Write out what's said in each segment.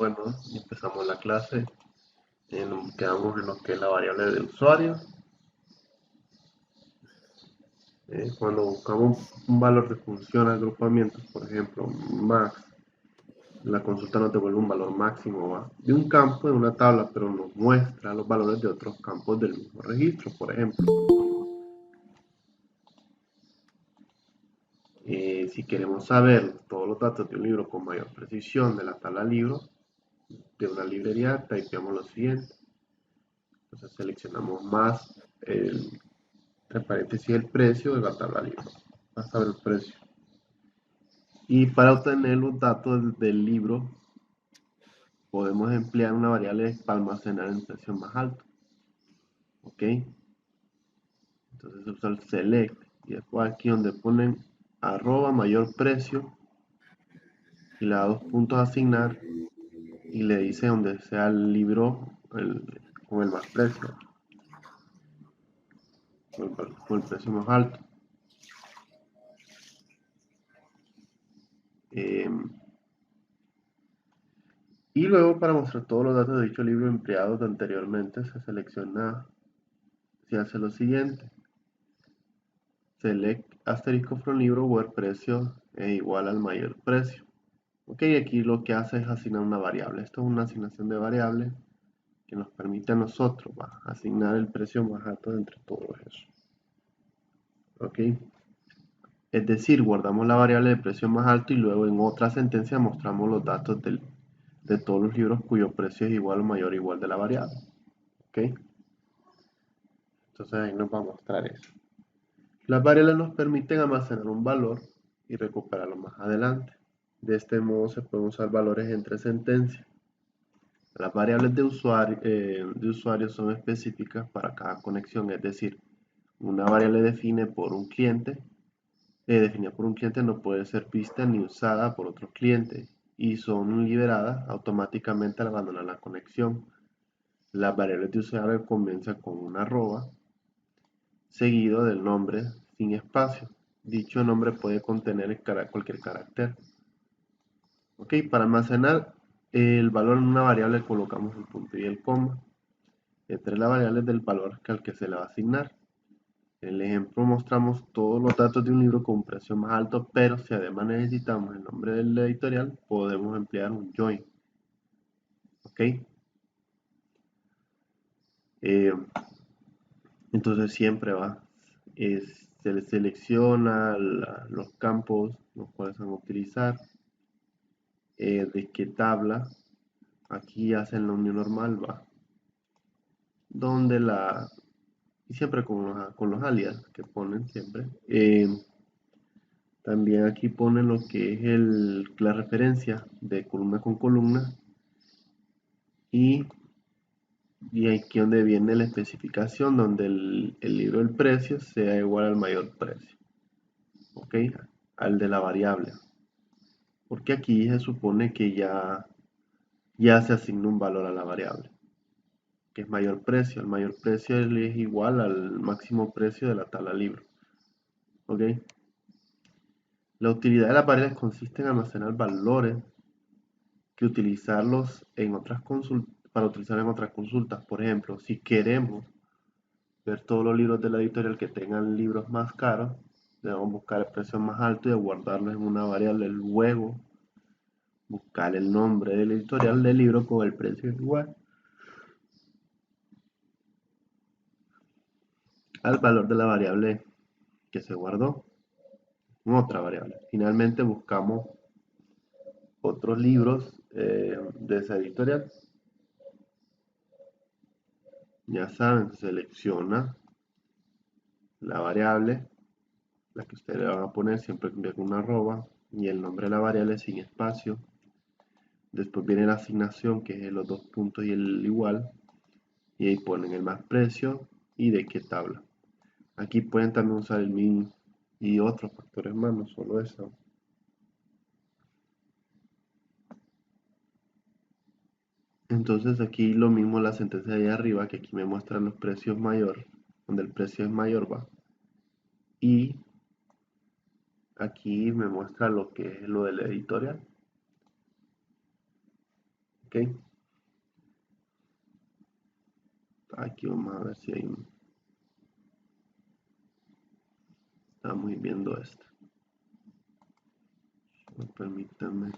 Bueno, empezamos la clase. Quedamos en lo que es la variable de usuario. Cuando buscamos un valor de función agrupamiento, por ejemplo, max, la consulta nos devuelve un valor máximo de un campo en una tabla, pero nos muestra los valores de otros campos del mismo registro. Por ejemplo, si queremos saber todos los datos de un libro con mayor precisión de la tabla libro, de una librería, typeamos lo siguiente. Entonces seleccionamos más entre paréntesis el precio de la tabla libro. Vas a ver el precio. Y para obtener los datos del libro, podemos emplear una variable para almacenar el precio más alto. ¿Ok? Entonces usa el select y después aquí donde ponen arroba mayor precio y le da 2 puntos a asignar y le dice donde sea el libro con el más precio, con el precio más alto. Y luego para mostrar todos los datos de dicho libro empleados anteriormente se selecciona, se hace lo siguiente: select asterisco from libro where precio es igual al mayor precio. Ok, aquí lo que hace es asignar una variable. Esto es una asignación de variable que nos permite a nosotros asignar el precio más alto de entre todos esos. Ok, es decir, guardamos la variable de precio más alto y luego en otra sentencia mostramos los datos de todos los libros cuyo precio es igual o mayor o igual de la variable. Ok, entonces ahí nos va a mostrar eso. Las variables nos permiten almacenar un valor y recuperarlo más adelante. De este modo se pueden usar valores entre sentencias. Las variables de usuario son específicas para cada conexión, es decir, una variable definida por un cliente no puede ser vista ni usada por otro cliente y son liberadas automáticamente al abandonar la conexión. Las variables de usuario comienzan con una arroba seguido del nombre sin espacio. Dicho nombre puede contener cualquier carácter. Ok, para almacenar el valor en una variable colocamos el punto y el coma entre las variables del valor al que se le va a asignar. En el ejemplo mostramos todos los datos de un libro con un precio más alto, pero si además necesitamos el nombre del editorial, podemos emplear un join. Ok. Entonces siempre se le selecciona los campos los cuales van a utilizar, de qué tabla. Aquí hacen la unión normal, donde y siempre con los alias que ponen siempre. También aquí ponen lo que es la referencia de columna con columna y, y aquí donde viene la especificación donde el libro del precio sea igual al mayor precio, ok, al de la variable, porque aquí se supone que ya se asigna un valor a la variable, que es mayor precio. El mayor precio es igual al máximo precio de la tabla libro, ok. La utilidad de las variables consiste en almacenar valores que utilizarlos en otras consultas, para utilizar en otras consultas. Por ejemplo, si queremos ver todos los libros de la editorial que tengan libros más caros, debemos buscar el precio más alto y guardarlos en una variable. Luego, buscar el nombre del editorial del libro con el precio igual al valor de la variable que se guardó en otra variable. Finalmente, buscamos otros libros de esa editorial. Ya saben, selecciona la variable, la que ustedes le van a poner siempre con una arroba, y el nombre de la variable sin espacio. Después viene la asignación, que es los 2 puntos y el igual, y ahí ponen el más precio y de qué tabla. Aquí pueden también usar el min y otros factores más, no solo eso. Entonces aquí lo mismo la sentencia de ahí arriba, que aquí me muestran los precios mayor, donde el precio es mayor, y aquí me muestra lo que es lo del editorial. Ok, ¿ok? Aquí vamos a ver si hay un... Estamos viendo esto. Permítanme.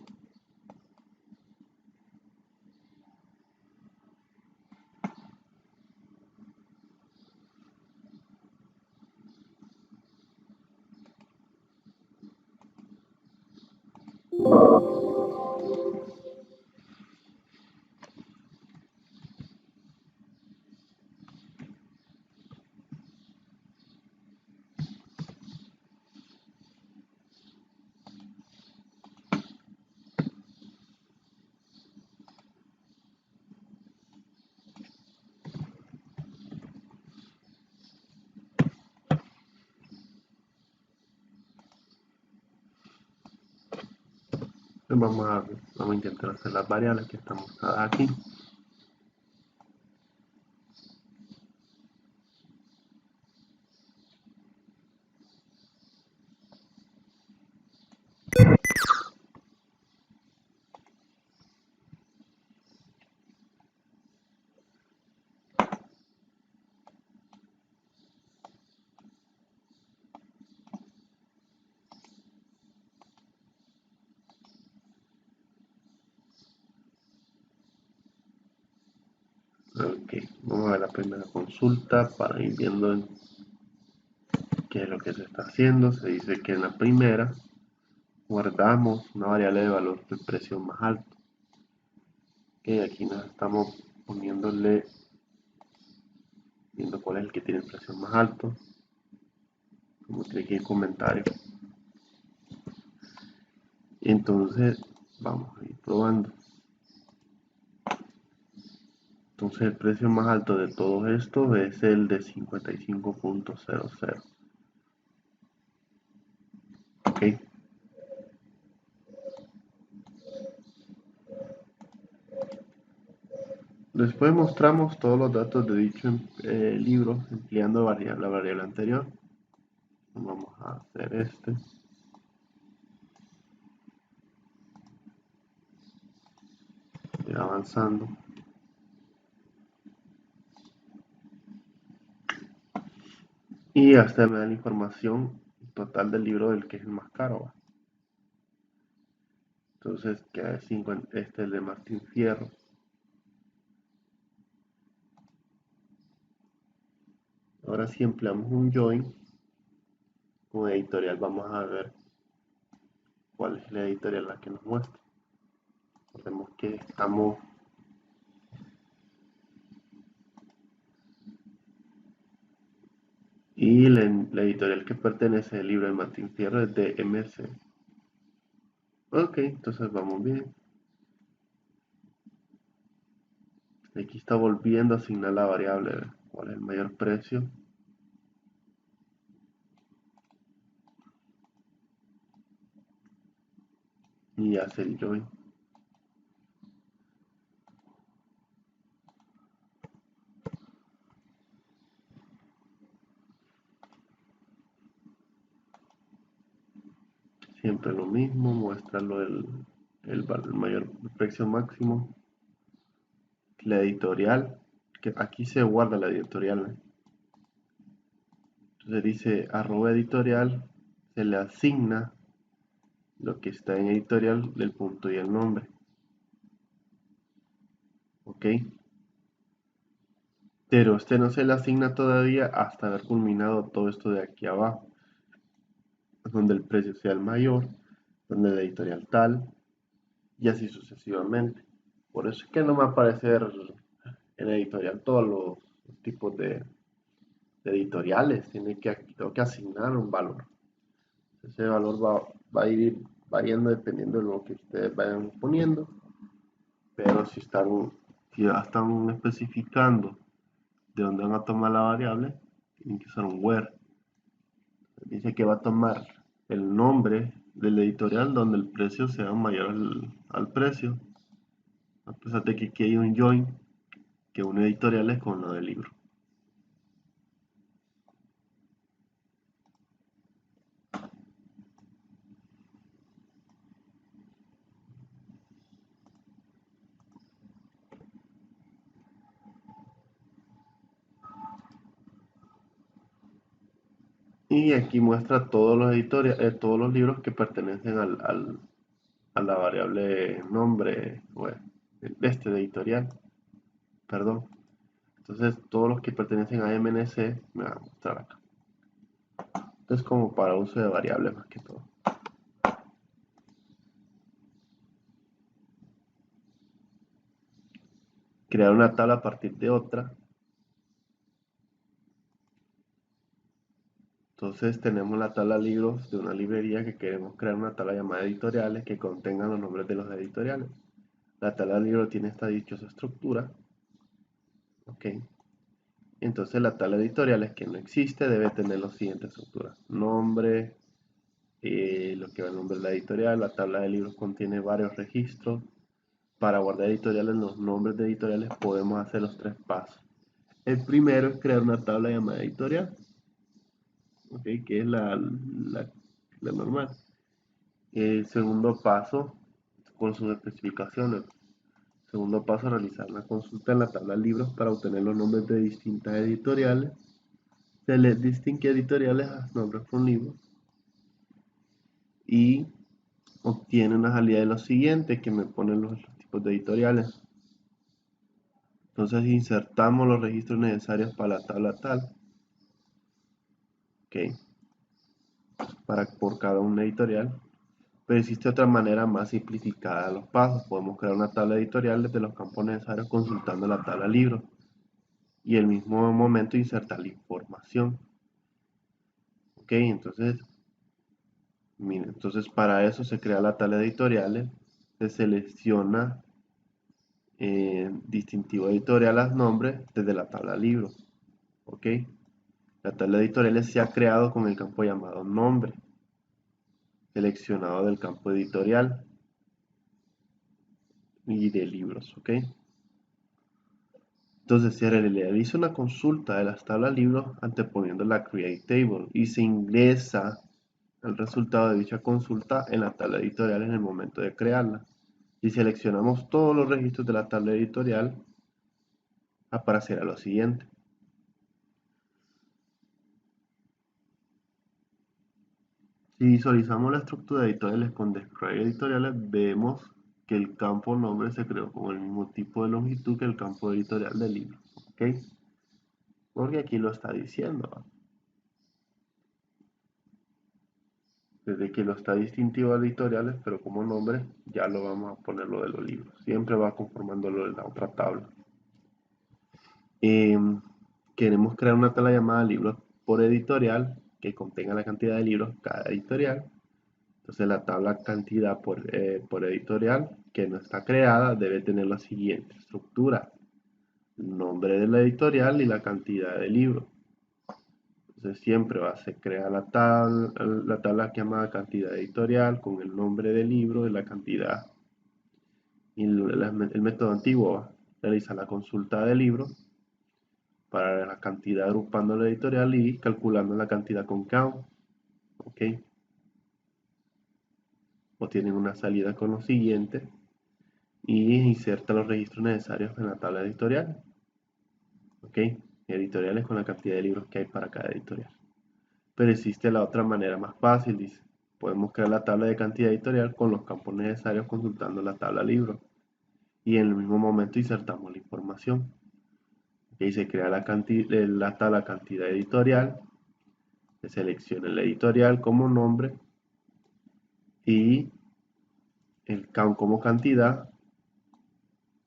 Vamos a intentar hacer las variables que están mostradas aquí. Ok, vamos a ver la primera consulta para ir viendo qué es lo que se está haciendo. Se dice que en la primera guardamos una variable de valor de precio más alto. Ok, aquí nos estamos poniéndole, viendo cuál es el que tiene el precio más alto. Como clic en comentario. Entonces, vamos a ir probando. Entonces, el precio más alto de todo esto es el de 55.00. Ok. Después mostramos todos los datos de dicho libro empleando la variable anterior. Vamos a hacer este. Ir avanzando. Y hasta me da la información total del libro del que es el más caro. Entonces queda este es el de Martín Fierro. Ahora si empleamos un join como editorial, vamos a ver cuál es la editorial la que nos muestra. Recordemos que estamos y la editorial que pertenece al libro de Martín Fierro es de MC. Ok, entonces vamos bien. Aquí está volviendo a asignar la variable, cuál es el mayor precio. Y hace el join. Siempre lo mismo, muéstralo el mayor precio máximo. La editorial, que aquí se guarda la editorial. Entonces dice @editorial, se le asigna lo que está en editorial del punto y el nombre. Ok. Pero este no se le asigna todavía hasta haber culminado todo esto de aquí abajo, donde el precio sea el mayor, donde la editorial tal, y así sucesivamente. Por eso es que no me va a aparecer en editorial todos los tipos de editoriales, tengo que asignar un valor. Ese valor va a ir variando dependiendo de lo que ustedes vayan poniendo, pero si ya están especificando de dónde van a tomar la variable, tienen que usar un where. Dice que va a tomar el nombre del editorial donde el precio sea mayor al precio, a pesar de que aquí hay un join que une editoriales con lo del libro. Y aquí muestra todos los todos los libros que pertenecen a la variable nombre, bueno, de editorial, perdón. Entonces, todos los que pertenecen a MNC me van a mostrar acá. Esto es como para uso de variables más que todo. Crear una tabla a partir de otra. Entonces tenemos la tabla libros de una librería que queremos crear una tabla llamada editoriales que contengan los nombres de los editoriales. La tabla libro tiene esta dichosa estructura. Ok. Entonces la tabla editoriales que no existe debe tener la siguiente estructura. Nombre, lo que va el nombre de la editorial. La tabla de libros contiene varios registros. Para guardar editoriales, los nombres de editoriales podemos hacer los tres pasos. El primero es crear una tabla llamada editorial, ¿okay? Que es la normal. El segundo paso, con sus especificaciones. Segundo paso, realizar una consulta en la tabla de libros para obtener los nombres de distintas editoriales. Select distinct editoriales as nombres from libros. Y obtiene una salida de los siguientes que me ponen los tipos de editoriales. Entonces insertamos los registros necesarios para la tabla tal. Ok. Por cada una editorial. Pero existe otra manera más simplificada de los pasos. Podemos crear una tabla editorial desde los campos necesarios consultando la tabla libro y al mismo momento insertar la información. Ok, entonces, miren, entonces para eso se crea la tabla de editoriales, se selecciona distintivo editorial a nombre desde la tabla libro. Ok, la tabla de editoriales se ha creado con el campo llamado nombre, seleccionado del campo editorial y de libros. Ok. Entonces se realiza una consulta de las tablas libros anteponiendo la create table y se ingresa el resultado de dicha consulta en la tabla editorial en el momento de crearla. Si seleccionamos todos los registros de la tabla editorial, aparecerá lo siguiente. Si visualizamos la estructura de editoriales con describe editoriales, vemos que el campo nombre se creó con el mismo tipo de longitud que el campo editorial del libro. ¿Ok? Porque aquí lo está diciendo. Desde que lo está distintivo a editoriales, pero como nombre ya lo vamos a poner lo de los libros. Siempre va conformando lo de la otra tabla. Queremos crear una tabla llamada libros por editorial que contenga la cantidad de libros cada editorial. Entonces la tabla cantidad por editorial que no está creada debe tener la siguiente estructura. Nombre de la editorial y la cantidad de libros. Entonces siempre va a ser crear la tabla llamada cantidad editorial con el nombre del libro y la cantidad. Y el método antiguo va a realizar la consulta del libro para la cantidad agrupando la editorial y calculando la cantidad con count. Ok. O tienen una salida con lo siguiente y inserta los registros necesarios en la tabla editorial. Ok. Editoriales con la cantidad de libros que hay para cada editorial. Pero existe la otra manera más fácil, dice. Podemos crear la tabla de cantidad editorial con los campos necesarios consultando la tabla libro. Y en el mismo momento insertamos la información. Y se crea la tabla cantidad editorial. Se selecciona el editorial como nombre. Y el count como cantidad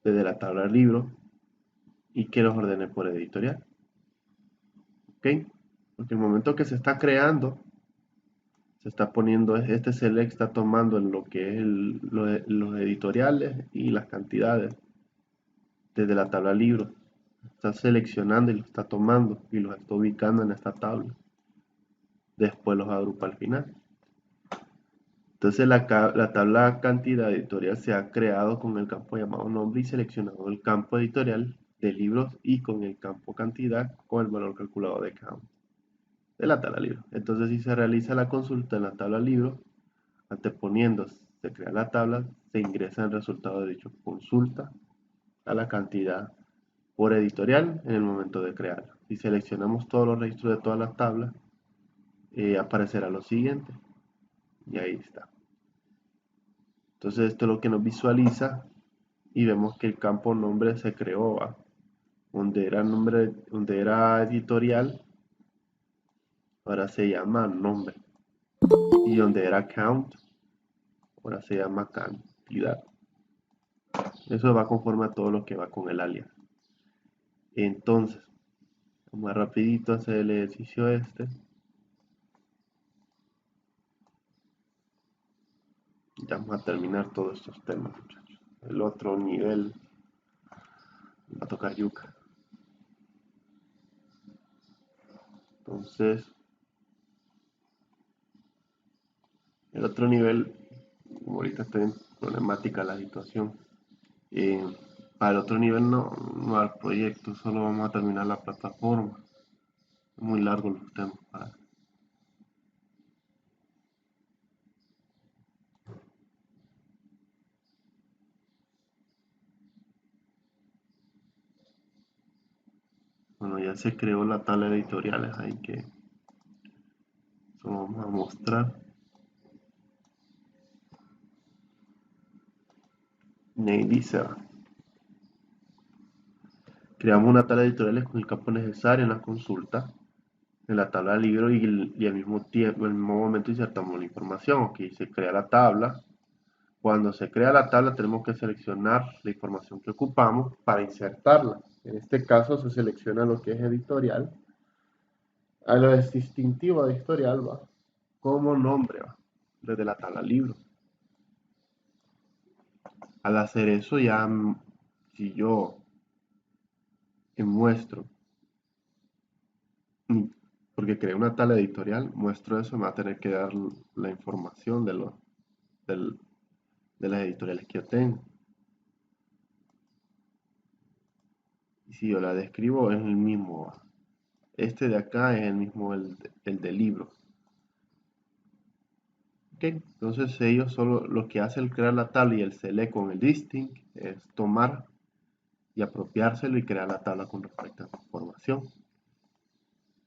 desde la tabla libro. Y que los ordene por editorial. ¿Ok? Porque el momento que se está creando, se está poniendo, este select está tomando en lo que es los editoriales y las cantidades desde la tabla libro. Está seleccionando y lo está tomando y los está ubicando en esta tabla. Después los agrupa al final. Entonces la tabla cantidad editorial se ha creado con el campo llamado nombre y seleccionado el campo editorial de libros y con el campo cantidad con el valor calculado de count de la tabla libro. Entonces si se realiza la consulta en la tabla libro, anteponiendo, se crea la tabla, se ingresa el resultado de dicha consulta a la cantidad por editorial en el momento de crearla. Si seleccionamos todos los registros de todas las tablas, aparecerá lo siguiente. Y ahí está. Entonces esto es lo que nos visualiza y vemos que el campo nombre se creó, ¿va? Donde era nombre, donde era editorial, ahora se llama nombre. Y donde era count, ahora se llama cantidad. Eso va conforme a todo lo que va con el alias. Entonces, vamos a rapidito a hacer el ejercicio este. Ya vamos a terminar todos estos temas, muchachos. El otro nivel va a tocar yuca. Entonces, el otro nivel, como ahorita está en problemática la situación, eh, para el otro nivel no hay proyecto, solo vamos a terminar la plataforma. Es muy largo los temas para. Bueno, ya se creó la tabla de editoriales ahí que eso vamos a mostrar. Y ahí dice, creamos una tabla de editoriales con el campo necesario en la consulta, en la tabla de libro y al mismo tiempo, en el mismo momento insertamos la información. Ok, se crea la tabla. Cuando se crea la tabla tenemos que seleccionar la información que ocupamos para insertarla. En este caso se selecciona lo que es editorial. A lo es distintivo de editorial va como nombre, va, desde la tabla libro. Al hacer eso ya, si yo muestro, porque creé una tabla editorial, muestro eso, me va a tener que dar la información del- de las editoriales que yo tengo. Y si yo la describo es el mismo. Este de acá es el mismo, el del libro. Ok, entonces ellos solo lo que hace el crear la tabla y el select con el distinct es tomar y apropiárselo y crear la tabla con respecto a esta información.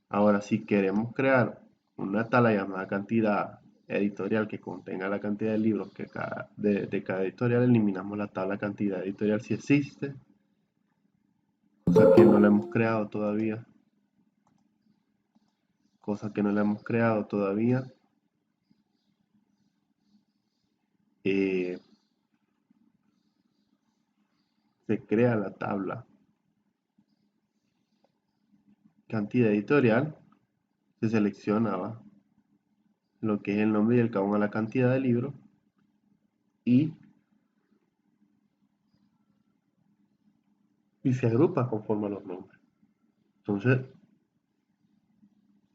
Ahora, si queremos crear una tabla llamada cantidad editorial que contenga la cantidad de libros que de cada editorial, eliminamos la tabla cantidad editorial si existe, cosa que no la hemos creado todavía, eh, se crea la tabla cantidad editorial, se selecciona lo que es el nombre y el cabo a la cantidad de libros y, se agrupa conforme a los nombres. Entonces,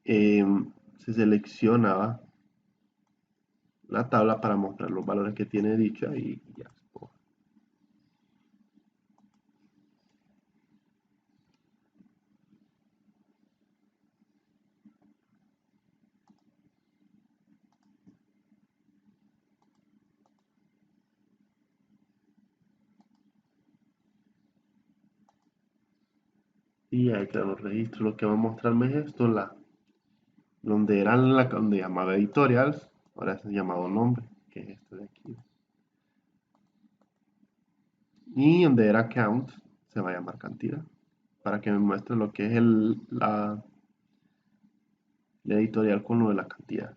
se selecciona la tabla para mostrar los valores que tiene dicha y ya. Y ahí quedan los registros. Lo que va a mostrarme es esto, donde era donde llamaba editorial, ahora es llamado nombre, que es este de aquí. Y donde era count, se va a llamar cantidad, para que me muestre lo que es la editorial con lo de la cantidad.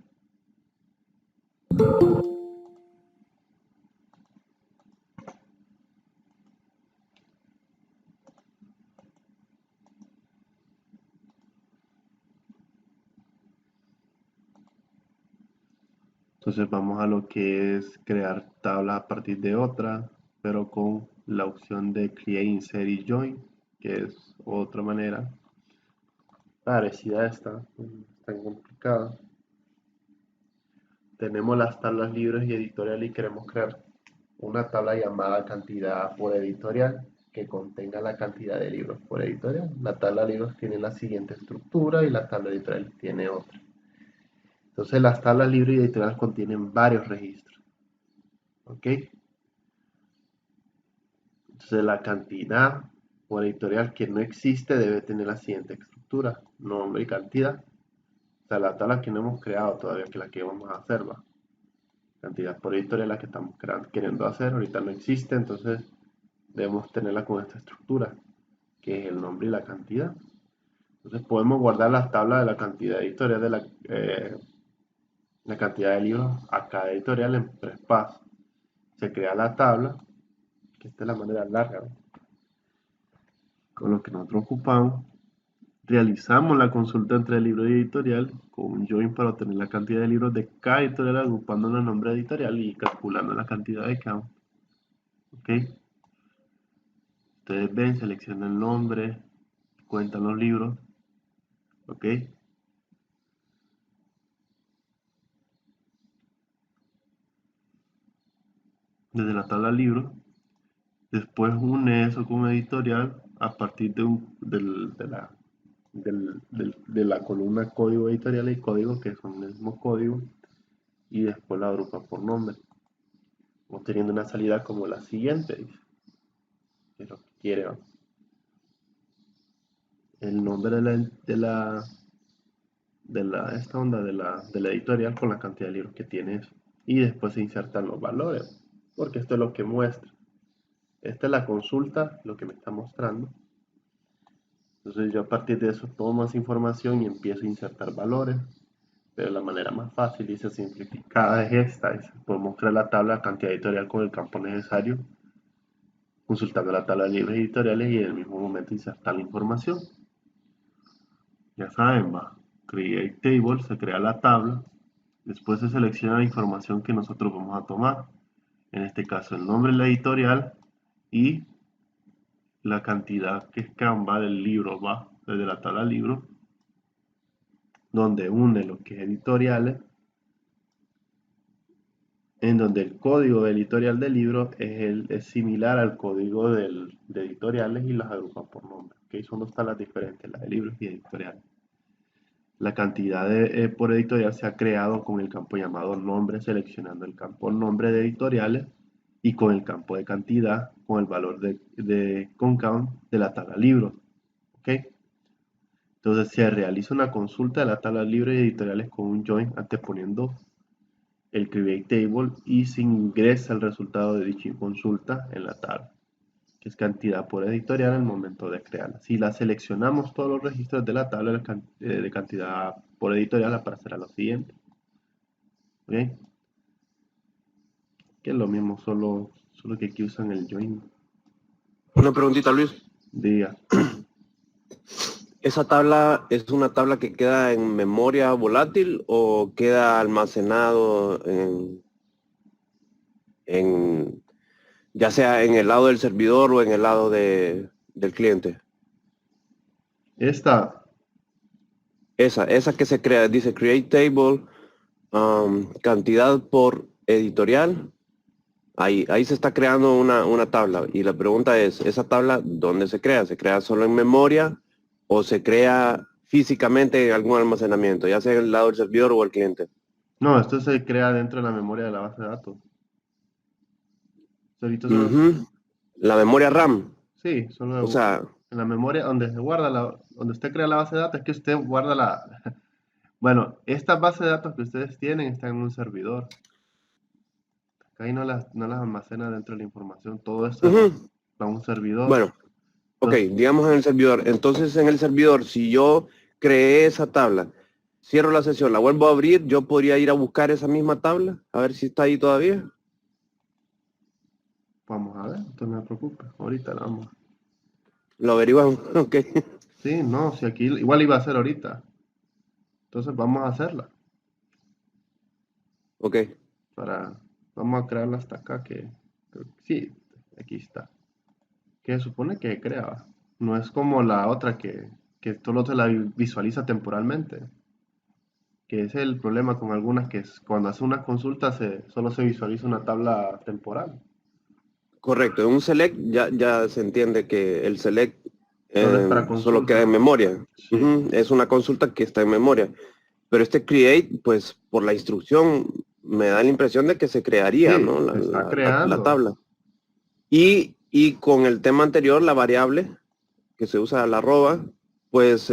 Entonces vamos a lo que es crear tablas a partir de otra, pero con la opción de Create, Insert y Join, que es otra manera parecida a esta, no es tan complicada. Tenemos las tablas libres y editorial y queremos crear una tabla llamada cantidad por editorial que contenga la cantidad de libros por editorial. La tabla de libros tiene la siguiente estructura y la tabla editorial tiene otra. Entonces las tablas libres y editoriales contienen varios registros. ¿Ok? Entonces la cantidad por editorial que no existe debe tener la siguiente estructura: nombre y cantidad. sea, la tabla que no hemos creado todavía, que la que vamos a hacer, va. Cantidad por editorial, la que estamos queriendo hacer, ahorita no existe, entonces debemos tenerla con esta estructura, que es el nombre y la cantidad. Entonces podemos guardar las tablas de la cantidad editorial de la cantidad de libros a cada editorial en 3 pasos. Se crea la tabla, que esta es la manera larga, ¿no? Con lo que nosotros ocupamos. Realizamos la consulta entre el libro y editorial con un join para obtener la cantidad de libros de cada editorial agrupando el nombre editorial y calculando la cantidad de count. ¿Ok? Ustedes ven, seleccionan el nombre, cuentan los libros. ¿Ok? Desde la tabla libros. Después une eso con editorial a partir de la columna código editorial y código, que son el mismo código, y después la agrupa por nombre, obteniendo una salida como la siguiente, que es lo que quiere, ¿no? El nombre de la editorial con la cantidad de libros que tienes, y después se insertan los valores, porque esto es lo que muestra. Esta es la consulta, lo que me está mostrando. Entonces yo a partir de eso tomo más información y empiezo a insertar valores. Pero la manera más fácil y simplificada es esta. Puedo mostrar la tabla de cantidad editorial con el campo necesario, consultando la tabla de libros editoriales y en el mismo momento insertar la información. Ya saben, va. Create Table, se crea la tabla. Después se selecciona la información que nosotros vamos a tomar. En este caso el nombre de la editorial y la cantidad que es Canva del libro, va, desde la tabla libro, donde une lo que es editoriales, en donde el código de editorial del libro es similar al código de editoriales y las agrupa por nombre. ¿Okay? Son dos tablas diferentes, la de libros y editoriales. La cantidad por editorial se ha creado con el campo llamado nombre, seleccionando el campo nombre de editoriales y con el campo de cantidad con el valor de count de la tabla libros. ¿Okay? Entonces se realiza una consulta de la tabla libros y editoriales con un join anteponiendo el create table y se ingresa el resultado de dicha consulta en la tabla, que es cantidad por editorial al momento de crearla. Si la seleccionamos todos los registros de la tabla de cantidad por editorial, aparecerá lo siguiente. ¿Okay? Que es lo mismo, solo que aquí usan el join. Una preguntita, Luis. Diga. ¿Esa tabla es una tabla que queda en memoria volátil o queda almacenado ya sea en el lado del servidor o en el lado del cliente? Esta. Esa que se crea, dice create table, cantidad por editorial. Ahí se está creando una tabla. Y la pregunta es, ¿esa tabla dónde se crea? ¿Se crea solo en memoria o se crea físicamente en algún almacenamiento, ya sea en el lado del servidor o el cliente? No, esto se crea dentro de la memoria de la base de datos. La memoria RAM. Sí, solo O sea, en la memoria donde se guarda donde usted crea la base de datos, es que usted guarda bueno, estas bases de datos que ustedes tienen están en un servidor. Acá ahí no las almacena dentro de la información, todo esto va a un servidor. bueno, ok, Entonces, digamos en el servidor. Entonces en el servidor, si yo creé esa tabla, cierro la sesión, la vuelvo a abrir, yo podría ir a buscar esa misma tabla, a ver si está ahí todavía. vamos a ver, entonces no me preocupe, ahorita la vamos. Lo averiguamos, ok. Sí, no, si aquí igual iba a ser ahorita. Entonces vamos a hacerla. Ok. Vamos a crearla hasta acá, sí, aquí está. Que se supone que crea. No es como la otra que solo se la visualiza temporalmente. Que ese es el problema con algunas, que es cuando hace una consulta solo se visualiza una tabla temporal. Correcto, en un select ya se entiende que el select Solo es para solo queda consulta. en memoria. Sí. Es una consulta que está en memoria. Pero este create, pues por la instrucción, me da la impresión de que se crearía, Sí, ¿no? se está La creando. tabla. Y con el tema anterior, la variable que se usa la arroba, pues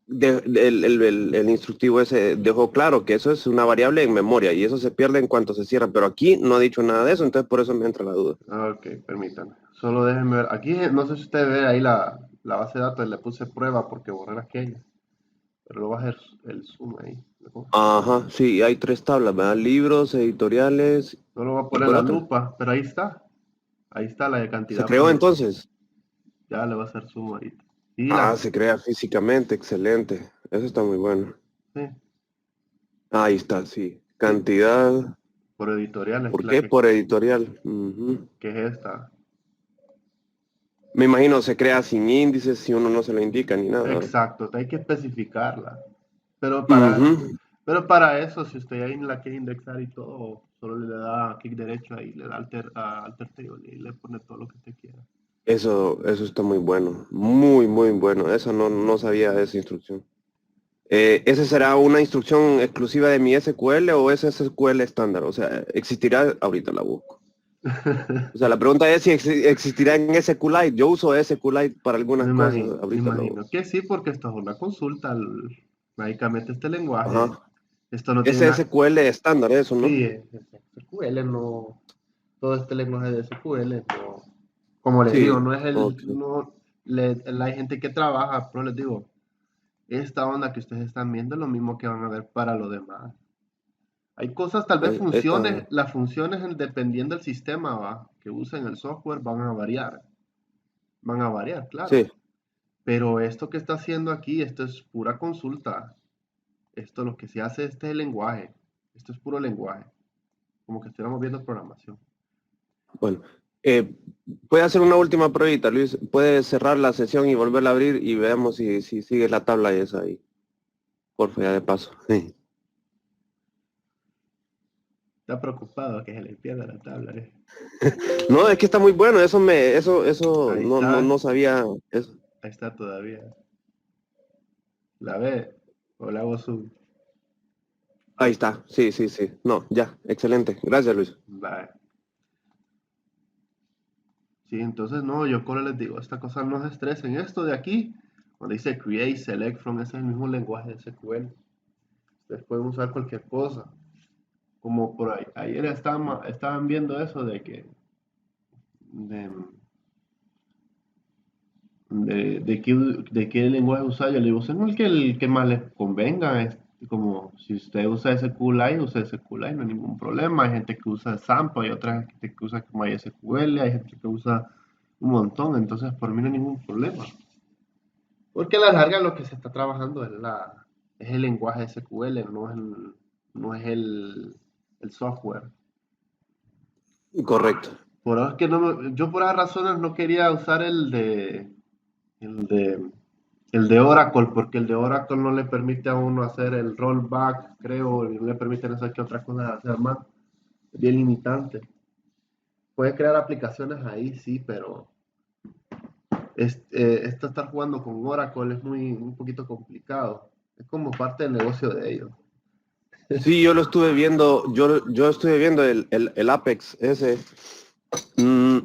el instructivo ese dejó claro que eso es una variable en memoria y eso se pierde en cuanto se cierra, pero aquí no ha dicho nada de eso, entonces por eso me entra la duda. Ok, permítame. Solo déjenme ver. Aquí no sé si usted ve ahí la base de datos, le puse prueba porque borré aquella. Pero lo va a hacer el zoom ahí. Ajá, sí, hay 3 tablas, ¿verdad? Libros, editoriales, No lo voy a ¿y poner cuál la otra? lupa, pero ahí está. Ahí está la de ¿Se cantidad creó por... entonces? Ya le va a hacer zoom ahorita. Y Ah, la... se crea físicamente, excelente. Eso está muy bueno. Sí, Ahí está, sí. sí, Cantidad, por editorial es ¿por la qué? Por editorial. Ujú. que es esta. Me imagino se crea sin índices si uno no se lo indica ni nada, ¿verdad? Exacto, hay que especificarla. Pero para, Ujú. pero para eso, si usted ahí la quiere indexar y todo, solo le da clic derecho ahí, le da alter table y le pone todo lo que usted quiera. Eso está muy bueno. Muy, muy bueno. Eso no sabía de esa instrucción. ¿Esa será una instrucción exclusiva de mi SQL o es SQL estándar? O sea, ¿existirá? Ahorita la busco. O sea, la pregunta es si existirá en SQLite. Yo uso SQLite para algunas cosas. Me Ahorita lo... imagino que sí, porque esto es una consulta. Básicamente este lenguaje, Ajá. esto no Es tiene nada. SQL estándar, eso, ¿no? Sí, es SQL, no. Todo este lenguaje de SQL, no. Como les digo, Sí. no es Ok. no, hay gente que trabaja, pero les digo, esta onda que ustedes están viendo es lo mismo que van a ver para lo demás. Hay cosas, tal vez funciones, Esta, las funciones dependiendo del sistema que usen el software van a variar, claro. sí, Pero esto que está haciendo aquí, esto es pura consulta. Esto lo que se hace, este es el lenguaje. Esto es puro lenguaje, como que estuviéramos viendo programación. bueno. Eh, puede hacer una última pruebita, Luis. Puede cerrar la sesión y volverla a abrir y veamos si sigue la tabla esa ahí. Porfa, ya de paso. Sí. Está preocupado que se le pierda la tabla. No, es que está muy bueno. Eso Ahí está, no sabía eso. ahí está todavía. La ve, o la hago zoom. Ahí está. Sí, sí, sí. No, ya. Excelente. Gracias, Luis. Vale. Sí, entonces no, yo como les digo, esta cosa no se estresen. Esto de aquí, cuando dice create, select from, ese es el mismo lenguaje de SQL. Ustedes pueden usar cualquier cosa. Como por ahí, ayer estaban viendo eso de que, de, de qué lenguaje usar. Yo le digo, usen el que más les convenga. Es como si usted usa SQLite, usa SQLite, no hay ningún problema. Hay gente que usa SAMP, hay otra gente que usa MySQL, hay gente que usa un montón. Entonces, por mí no hay ningún problema. Porque a la larga lo que se está trabajando es el lenguaje SQL, no es el software. Correcto. Por eso es que yo por esas razones no quería usar el de, el de Oracle, porque el de Oracle no le permite a uno hacer el rollback, creo, y no le permite hacer que otra cosa hacer más. Es bien limitante. Puede crear aplicaciones ahí, sí, pero esto estar jugando con Oracle es un poquito complicado. Es como parte del negocio de ellos. Sí, yo lo estuve viendo. Yo estuve viendo el Apex ese. Mm,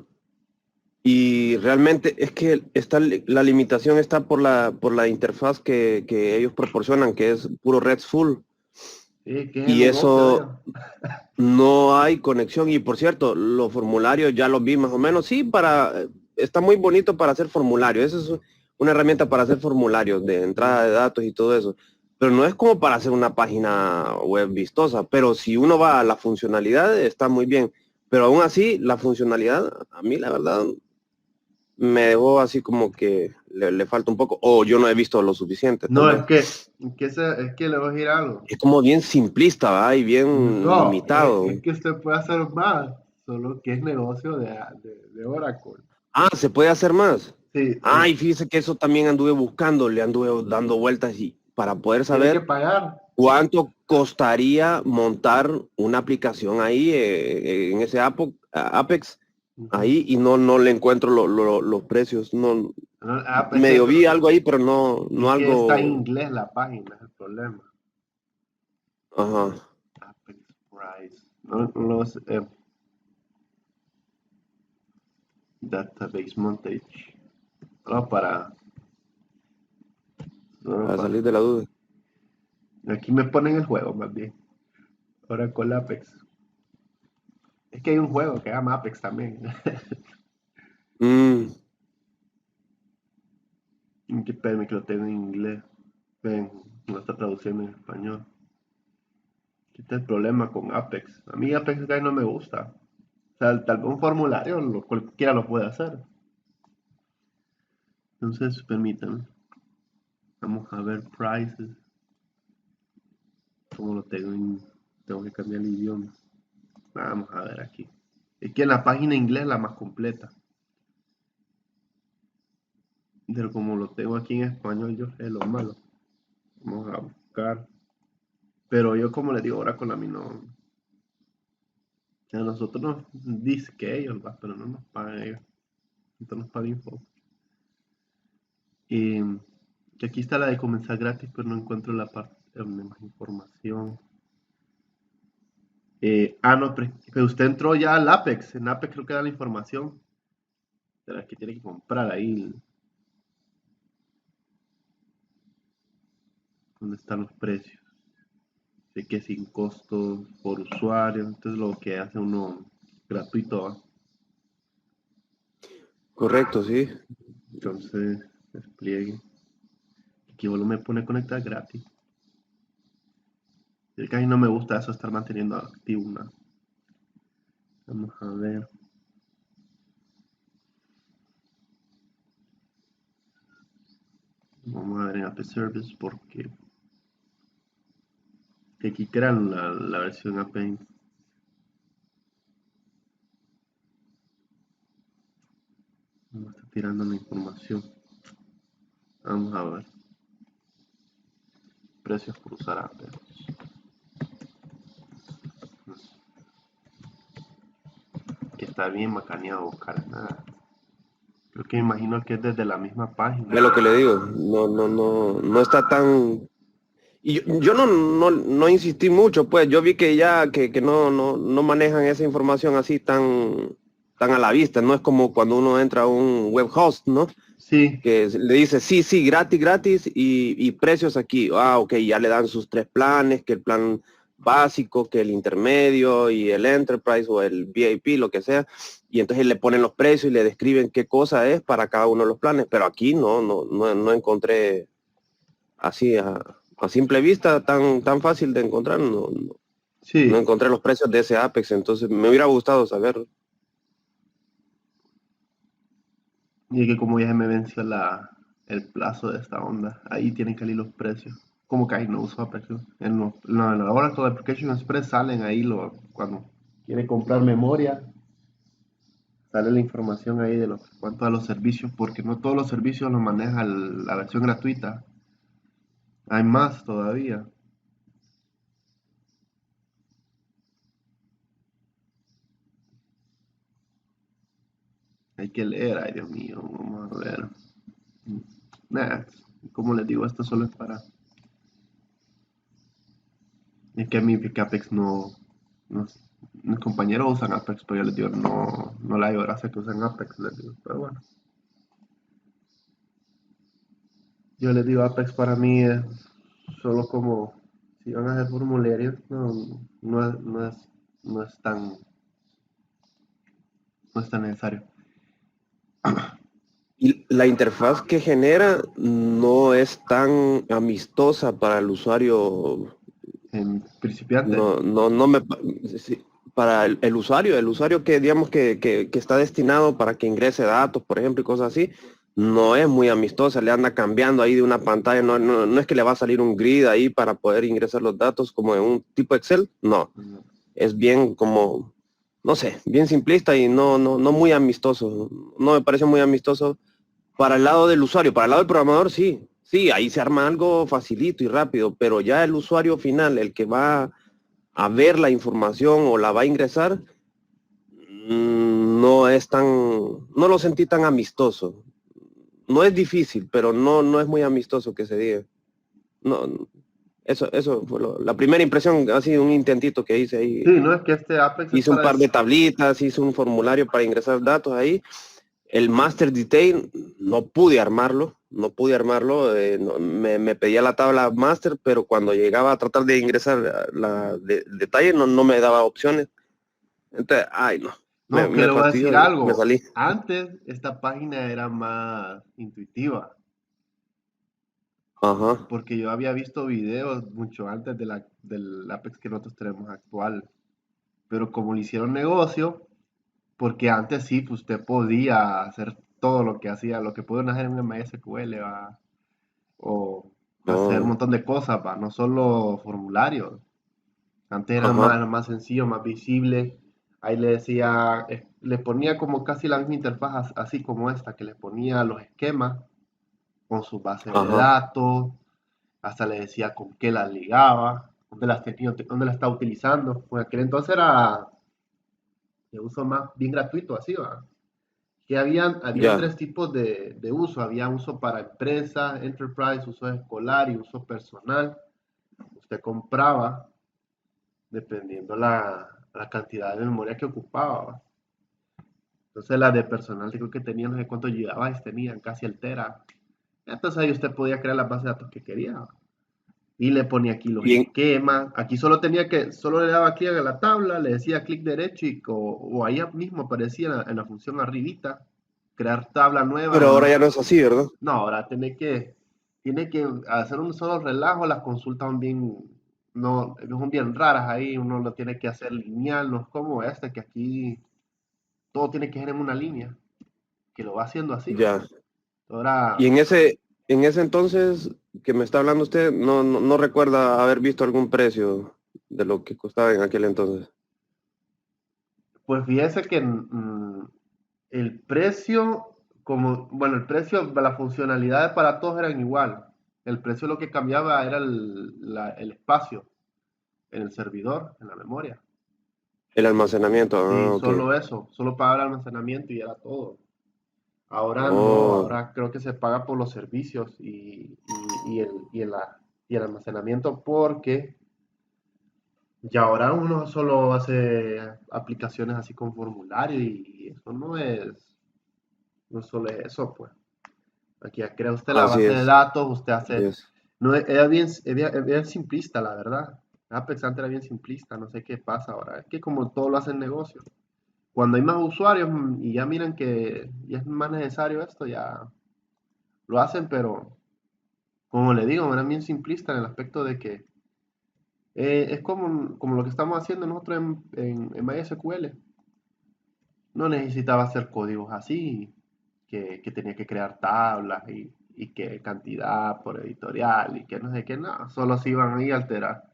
y realmente es que la limitación está por la interfaz que ellos proporcionan, que es puro RESTful. Sí, que es el Y negocio de ellos. eso no hay conexión. Y por cierto, los formularios ya los vi más o menos. Sí, está muy bonito para hacer formularios. Eso es una herramienta para hacer formularios de entrada de datos y todo eso. Pero no es como para hacer una página web vistosa. Pero si uno va a la funcionalidad, está muy bien. Pero aún así, la funcionalidad, a mí la verdad, me dejó así como que le falta un poco. O yo no he visto lo suficiente, tal No, vez. es que le voy a decir algo. Es como bien simplista, ¿verdad? Y bien No, limitado. es que usted puede hacer más, solo que es negocio de Oracle. Ah, ¿se puede hacer más? Sí, Ay, fíjese que eso también anduve buscando, le anduve dando vueltas y para poder tiene que saber pagar. cuánto costaría montar una aplicación ahí en ese Apex, Ujú. ahí y no le encuentro los precios. No, No, medio vi algo ahí, pero no es que está en algo. inglés la página, es el problema. Ajá. Apex Price. No, los database montage. Solo para No, para salir de la duda. aquí me ponen el juego más bien. Ahora con Apex. Es que hay un juego que se llama Apex también. Mm, Que espérame que lo tengo en inglés. Ven, no está traduciendo en español. ¿Qué está el problema con Apex? A mí Apex casi no me gusta. O sea, tal vez un formulario cualquiera lo puede hacer. Entonces, permítanme. Vamos a ver prices. Como lo tengo tengo que cambiar el idioma. Vamos a ver aquí. Es que en la página inglés es la más completa. Pero como lo tengo aquí en español, yo sé lo malo. Vamos a buscar. Pero yo, como les digo, ahora con la mi no. A nosotros nos dice que ellos, va, pero no nos pagan ellos. Entonces nos pagan info. Y aquí está la de comenzar gratis, pero no encuentro la parte de más información. No, pero usted entró ya al Apex. En Apex creo que da la información. De la que tiene que comprar ahí. Donde están los precios. Sé que sin costo por usuario. Entonces lo que hace uno gratuito, ¿va? correcto, sí. Entonces, despliegue. Aquí solo me pone conectar gratis. Y casi no me gusta eso, estar manteniendo activo una. Vamos a ver. Vamos a ver en App Service porque aquí crean la versión API. No está tirando la información. Vamos a ver. Precios por usar Apex. Que está bien macaneado buscar nada. Creo que imagino que es desde la misma página. Es lo que le digo. No está tan. Y yo no insistí mucho, pues yo vi que ya que no manejan esa información así tan a la vista. No es como cuando uno entra a un web host, ¿no? Sí, Que le dice sí, gratis y precios aquí. Ok, ya le dan sus 3 planes, que el plan básico, que el intermedio y el enterprise o el VIP, lo que sea. Y entonces le ponen los precios y le describen qué cosa es para cada uno de los planes. Pero aquí no encontré así a simple vista tan fácil de encontrar. No sí. encontré los precios de ese Apex, entonces me hubiera gustado saber. Y es que como ya se me venció el plazo de esta onda, ahí tienen que salir los precios. Como que ahí no uso Apex. En la Oracle Application Express salen ahí cuando quiere comprar memoria, sale la información ahí de cuánto a los servicios, porque no todos los servicios los maneja la versión gratuita. Hay más todavía. Hay que leer, ay Dios mío, vamos a ver. Nah, como les digo, esto solo es para. Es que a mí que Apex no. Mis compañeros usan Apex, pero yo les digo, no le hago gracia que usen Apex, les digo, pero bueno. Yo les digo, Apex para mí es solo como, si van a hacer formularios, no es tan, no es tan necesario. Y la interfaz que genera no es tan amistosa para el usuario. En principiante, No me sí, para el usuario que digamos que está destinado para que ingrese datos, por ejemplo, y cosas así, no es muy amistosa, le anda cambiando ahí de una pantalla, no es que le va a salir un grid ahí para poder ingresar los datos como en un tipo Excel, no, es bien como, no sé, bien simplista y no muy amistoso, no me parece muy amistoso para el lado del usuario. Para el lado del programador, sí, ahí se arma algo facilito y rápido, pero ya el usuario final, el que va a ver la información o la va a ingresar, no lo sentí tan amistoso. No es difícil, pero no es muy amistoso que se diga. No, eso fue la primera impresión, ha sido un intentito que hice ahí. sí, no es que este Apex es Hice un para par de tablitas, hice un formulario para ingresar datos ahí. El master detail no pude armarlo. no pude armarlo, me pedía la tabla master, pero cuando llegaba a tratar de ingresar detalle no me daba opciones. Entonces, ay no, No, que me le voy a fastidió decir y me algo. salí. Antes esta página era más intuitiva, Ajá, porque yo había visto videos mucho antes del Apex que nosotros tenemos actual. Pero como le hicieron negocio, porque antes sí, pues usted podía hacer todo lo que hacía, lo que pueden hacer en MySQL, ¿va? O hacer un no, montón de cosas, ¿va? No solo formularios. Antes ajá, era más sencillo, más visible. Ahí le decía, le ponía como casi la misma interfaz, así como esta, que le ponía los esquemas con su base de ajá, datos, hasta le decía con qué las ligaba, dónde las tenía, dónde las estaba utilizando. Pues aquel entonces era de uso más bien gratuito, así va. Que habían ya. tres tipos de uso. Había uso para empresa, enterprise, uso escolar y uso personal. Usted compraba dependiendo la cantidad de memoria que ocupaba, ¿va? Entonces las de personal creo que tenían no sé cuántos gigabytes tenían, casi el tera. Entonces ahí usted podía crear las bases de datos que quería, ¿va? Y le ponía aquí los Y en, esquemas. Aquí solo le daba clic a la tabla, le decía clic derecho o ahí mismo aparecía en la función arribita, crear tabla nueva, pero ahora nomás. ya no es así, ¿verdad? No, ahora tiene que hacer un solo relajo, las consultas son bien, no, son bien raras ahí, uno lo tiene que hacer lineal, no es como este, que aquí todo tiene que ser en una línea, que lo va haciendo así, ¿va? Ya. Y Ahora, en ese entonces que me está hablando usted, no recuerda haber visto algún precio de lo que costaba en aquel entonces. pues fíjese que el precio, bueno, el precio, las funcionalidades para todos eran igual. El precio lo que cambiaba era el espacio en el servidor, en la memoria. El almacenamiento, Sí, ah, ok. solo eso, solo pagaba el almacenamiento y era todo. Ahora no, Oh, ahora creo que se paga por los servicios y el almacenamiento porque ya ahora uno solo hace aplicaciones así con formulario y eso no solo es eso, pues. Aquí ya crea usted la así base de es, datos, usted así hace, es. no, era bien simplista, la verdad. Apex antes era bien simplista, no sé qué pasa ahora. Es que como todo lo hacen negocio. Cuando hay más usuarios y ya miran que ya es más necesario esto, ya lo hacen, pero como le digo, era bien simplista en el aspecto de que es como lo que estamos haciendo nosotros en MySQL. No necesitaba hacer códigos así, que tenía que crear tablas y que cantidad por editorial y que no sé qué, no, solo se iban ahí a alterar.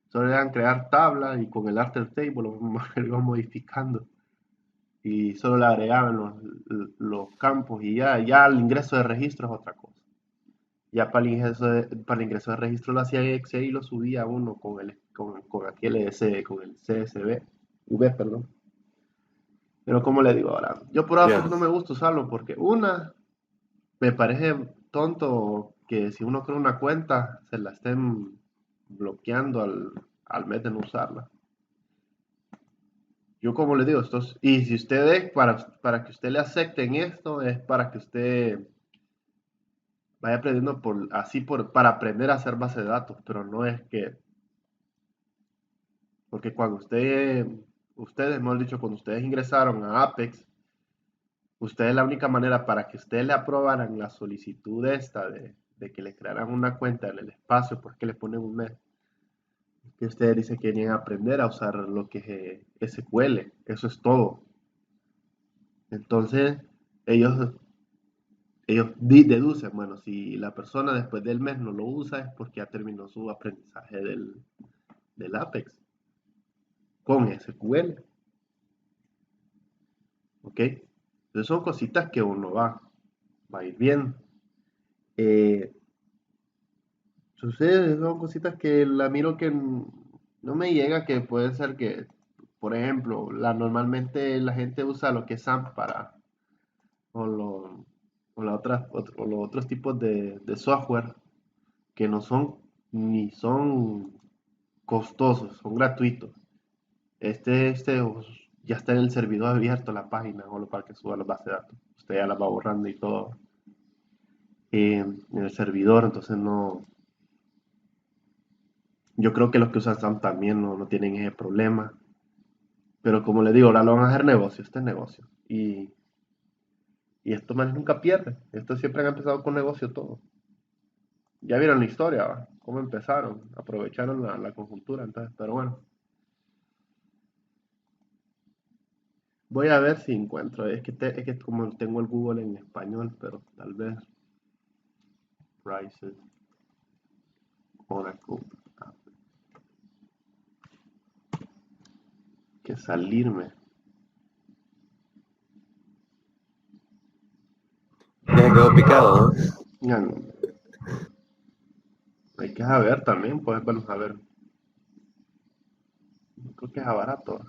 Solo eran crear tablas y con el alter table lo iban modificando y solo le agregaban los campos y ya el ingreso de registro es otra cosa. Ya para el ingreso de registro lo hacía en Excel y lo subía uno con aquel con el CSV, perdón. Pero como le digo ahora, yo por Apex Ya. no me gusta usarlo porque me parece tonto que si uno crea una cuenta se la estén bloqueando al mes de no usarla. Yo como le digo, y si ustedes, para que usted le acepten esto, es para que usted vaya aprendiendo para aprender a hacer base de datos, pero no es porque cuando ustedes, mejor dicho, cuando ustedes ingresaron a Apex, ustedes la única manera para que ustedes le aprobaran la solicitud esta de que le crearan una cuenta en el espacio, porque le ponen un mes, que ustedes dicen que querían aprender a usar lo que es SQL, eso es todo. Entonces, ellos deducen, bueno, si la persona después del mes no lo usa es porque ya terminó su aprendizaje del Apex con SQL, ¿ok? Entonces son cositas que uno va a ir viendo. Eh, Sucede, son cositas que la miro que no me llega, que puede ser que, por ejemplo, normalmente la gente usa lo que es SAMP o, lo- o los otros tipos de software que no son ni son costosos, son gratuitos. Ya está en el servidor abierto la página, o para que suba las bases de datos. Usted ya la va borrando y todo. en el servidor, entonces no, yo creo que los que usan SAM también no tienen ese problema, pero como les digo, ahora lo van a hacer negocio, este es negocio, y estos manes nunca pierden, estos siempre han empezado con negocio todo. Ya vieron la historia, ¿va? Cómo empezaron, aprovecharon la conjuntura, entonces, pero bueno. Voy a ver si encuentro, es que como tengo el Google en español, pero tal vez Prices, Oracle, que salirme. Ya se quedó picado, ¿no? Ya no, hay que saber también, pues bueno, a ver, creo que es barato.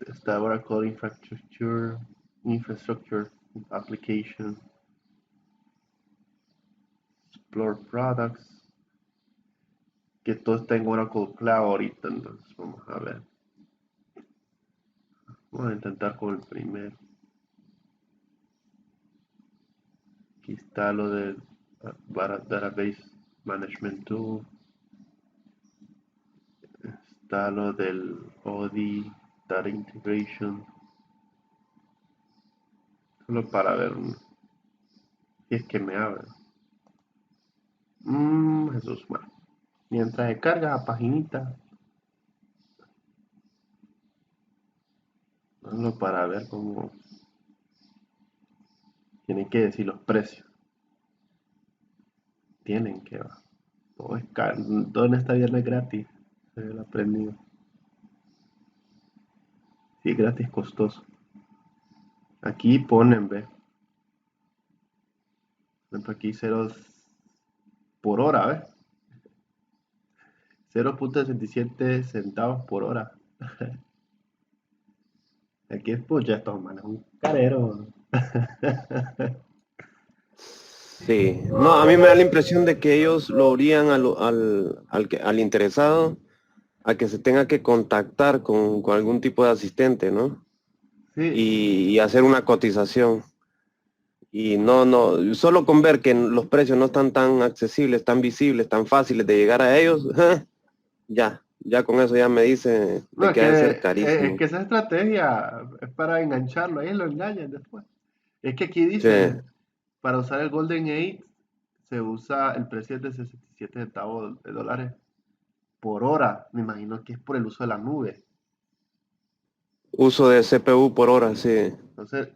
Está Oracle Infrastructure, Application, Explore Products, que todo está en Oracle Cloud ahorita, entonces vamos a ver. Vamos a intentar con el primero. Aquí está lo del Database Management Tool. Está lo del OD, Data Integration. Solo para ver si es que me abre. Jesús, bueno. Mientras se carga la paginita. Solo para ver cómo tienen que decir los precios. Tienen que va. Todo es caro. Todo en esta vida no es gratis. Se lo he aprendido. Si es gratis, costoso. Aquí ponen, ve. Por ejemplo, aquí ceros por hora, ¿ves? 0.67 centavos por hora. Aquí es pues ya estos manes, un carero. Sí, no, a mí me da la impresión de que ellos lo obligan al interesado a que se tenga que contactar con algún tipo de asistente, ¿no? Sí, Y hacer una cotización. Y no, solo con ver que los precios no están tan accesibles, tan visibles, tan fáciles de llegar a ellos, ya con eso ya me dice no, de es que ha de ser que, es carísimo. que esa estrategia es para engancharlo, ahí lo engañan después. Es que aquí Sí, dice, para usar el Golden 8 se usa el precio es de 67 centavos de dólares por hora. Me imagino que es por el uso de la nube. uso de CPU por hora, sí, Entonces,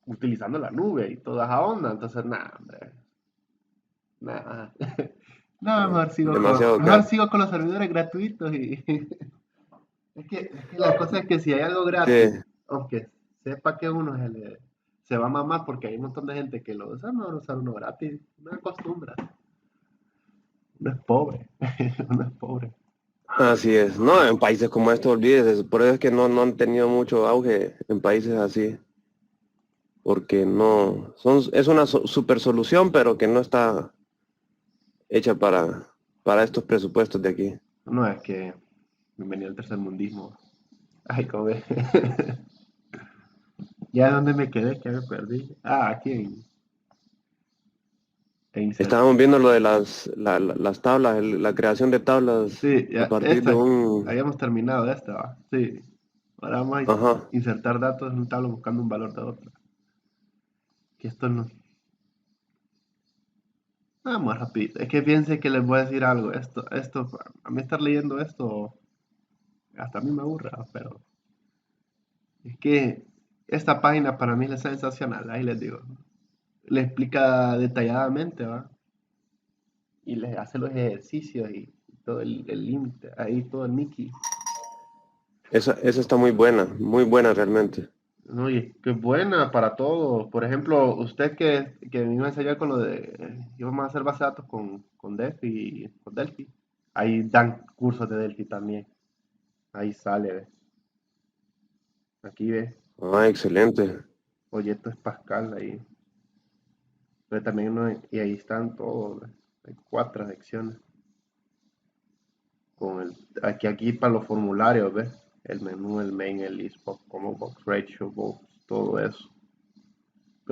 utilizando la nube y toda esa onda, entonces nada, hombre, nada. No, demasiado mejor caro. sigo con los servidores gratuitos y es que la cosa es que si hay algo Sí, gratis, aunque sepa que uno se va a mamar porque hay un montón de gente que lo usa, no va a usar uno gratis, no acostumbra, uno es pobre, uno es pobre. así es. No, en países como estos, olvídese, por eso es que no han tenido mucho auge en países así, porque es una super solución, pero que no está hecha para estos presupuestos de aquí. No es que bienvenido al tercermundismo. Ay, cómo ve. ¿Ya dónde me quedé? Que me perdí. Ah, aquí en insert. Estábamos viendo lo de las tablas, la creación de tablas Sí, a ya, partir de esta, un... habíamos terminado esta, ¿va? Sí. Ahora vamos a Ajá, insertar datos en un tablo buscando un valor de otro. Que esto no. Vamos rapidito. Es que piense que les voy a decir algo. A mí estar leyendo esto, hasta a mí me aburre, ¿va? Pero es que esta página para mí es sensacional, ahí les digo. Le explica detalladamente, ¿va? Y les hace los ejercicios y todo el límite, ahí todo el Mickey. esa está muy buena realmente. No, y qué buena para todos. Por ejemplo, usted que me iba a enseñar con lo de, íbamos a hacer base de datos con Delphi, con Delphi. Ahí dan cursos de Delphi también. Ahí sale, ¿ves? Aquí ves. Ah, excelente. Oye, esto es Pascal ahí. Pero también y ahí están todos, ¿ves? Hay 4 secciones. Aquí para los formularios, ¿ves? El menú, el main, el list box, como box ratio, box, todo eso.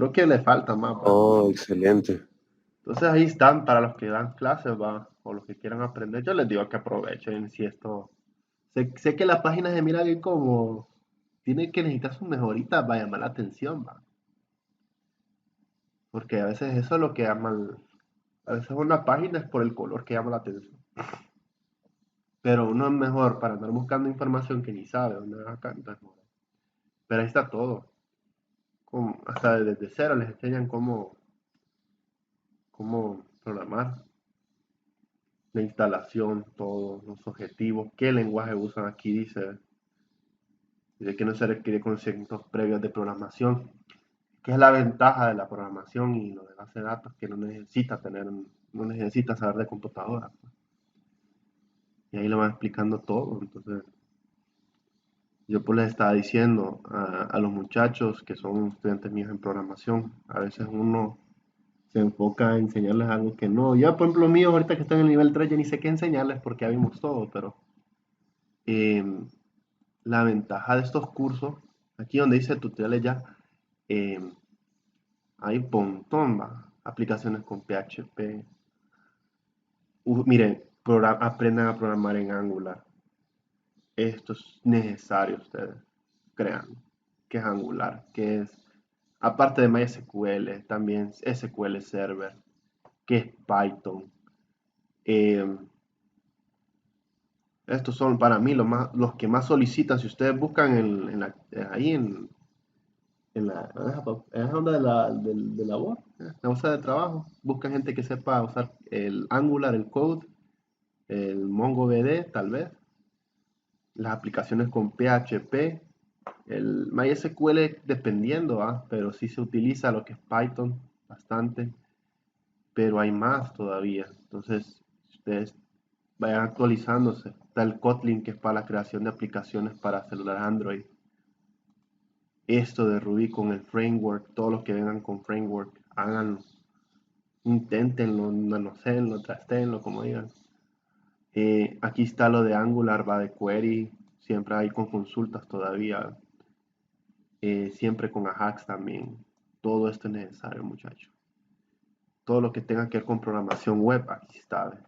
Creo que le falta más, ¿va? Oh, excelente. Entonces ahí están para los que dan clases, ¿va? O los que quieran aprender. Yo les digo que aprovechen si esto... sé que la página se mira bien como... Tiene que necesitar sus mejoritas para llamar la atención, ¿va? Porque a veces eso es lo que llama... A veces una página es por el color que llama la atención. Pero uno es mejor para andar buscando información que ni sabe dónde va acá. Entonces, bueno. Pero ahí está todo. Hasta desde cero les enseñan cómo programar. La instalación, todos los objetivos, qué lenguaje usan aquí, dice que no se requiere conocimientos previos de programación, que es la ventaja de la programación y lo de base de datos, que no necesita saber de computadora. Y ahí le van explicando todo. Entonces, yo pues les estaba diciendo a los muchachos que son estudiantes míos en programación, a veces uno se enfoca a enseñarles algo que no. Ya, por ejemplo, mío, ahorita que están en el nivel 3 ya ni sé qué enseñarles porque ya vimos todo, pero eh, la ventaja de estos cursos, aquí donde dice tutoriales ya, eh, hay un montón, va, aplicaciones con PHP. Miren, aprendan a programar en Angular. Esto es necesario, ustedes crean que es Angular, que es, aparte de MySQL, también SQL Server, que es Python. Eh, Estos son para mí los que más solicitan. Si ustedes buscan ahí en la onda de labor, la bolsa de trabajo, buscan gente que sepa usar el Angular, el Code, el MongoDB, tal vez, las aplicaciones con PHP, el MySQL dependiendo, pero sí se utiliza lo que es Python bastante, pero hay más todavía. Entonces, ustedes vayan actualizándose. Está el Kotlin, que es para la creación de aplicaciones para celular Android. Esto de Ruby con el framework, todos los que vengan con framework, háganlo, inténtenlo, manoséenlo, trastéenlo, como digan. Aquí está lo de Angular, va de query, siempre hay con consultas todavía, siempre con Ajax también. Todo esto es necesario, muchachos. Todo lo que tenga que ver con programación web, aquí está.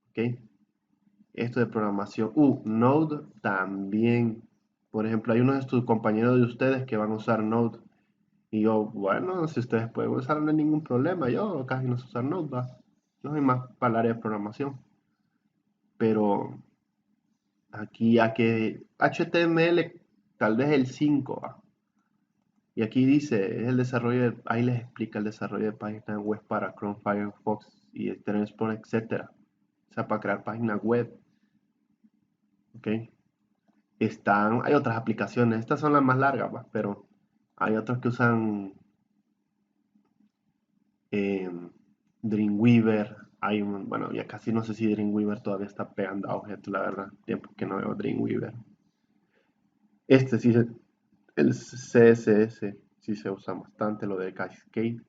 ¿Ok? Esto de programación. Node también. Por ejemplo, hay unos de tus compañeros de ustedes que van a usar Node. Y yo, bueno, si ustedes pueden usar, no hay ningún problema. Yo casi no sé usar Node, va. Yo soy más para el área de programación. Pero aquí ya que HTML, tal vez el 5, ¿va? Y aquí dice, es el desarrollo, ahí les explica el desarrollo de páginas web para Chrome, Firefox y Internet Explorer, etcétera. O sea, para crear páginas web, ¿ok? Hay otras aplicaciones, estas son las más largas, ¿va? Pero hay otras que usan eh, Dreamweaver. Bueno, ya casi no sé si Dreamweaver todavía está pegando auge, la verdad, tiempo que no veo Dreamweaver. Este sí, el CSS sí se usa bastante, lo de Cascade,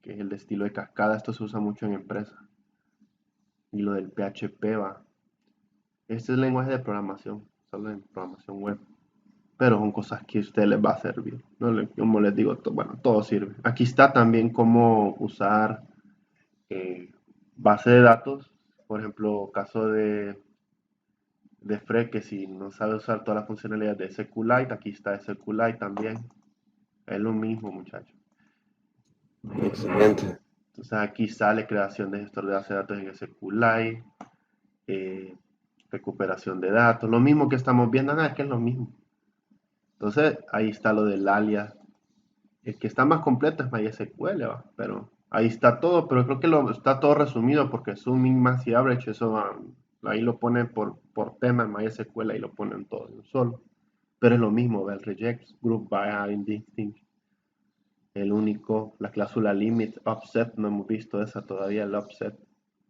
que es el de estilo de cascada, esto se usa mucho en empresas. Y lo del PHP va. Este es el lenguaje de programación, solo en programación web. Pero son cosas que a ustedes les va a servir. ¿No? Como les digo, bueno, todo sirve. Aquí está también cómo usar base de datos. Por ejemplo, caso de Fred, que si no sabe usar todas las funcionalidades de SQLite, aquí está SQLite también. Es lo mismo, muchachos. Excelente. Entonces aquí sale creación de gestor de base de datos en SQLite, eh, recuperación de datos, lo mismo que estamos viendo, es que es lo mismo. Entonces ahí está lo del alias. El que está más completo es MySQL, ¿va? Pero ahí está todo, pero creo que está todo resumido porque Zooming, Max y Average, eso ahí lo ponen por tema en MySQL, ahí lo ponen todo en un solo. Pero es lo mismo, ¿ve? El regex, group by, distinct, el único, la cláusula limit, offset, no hemos visto esa todavía, el offset,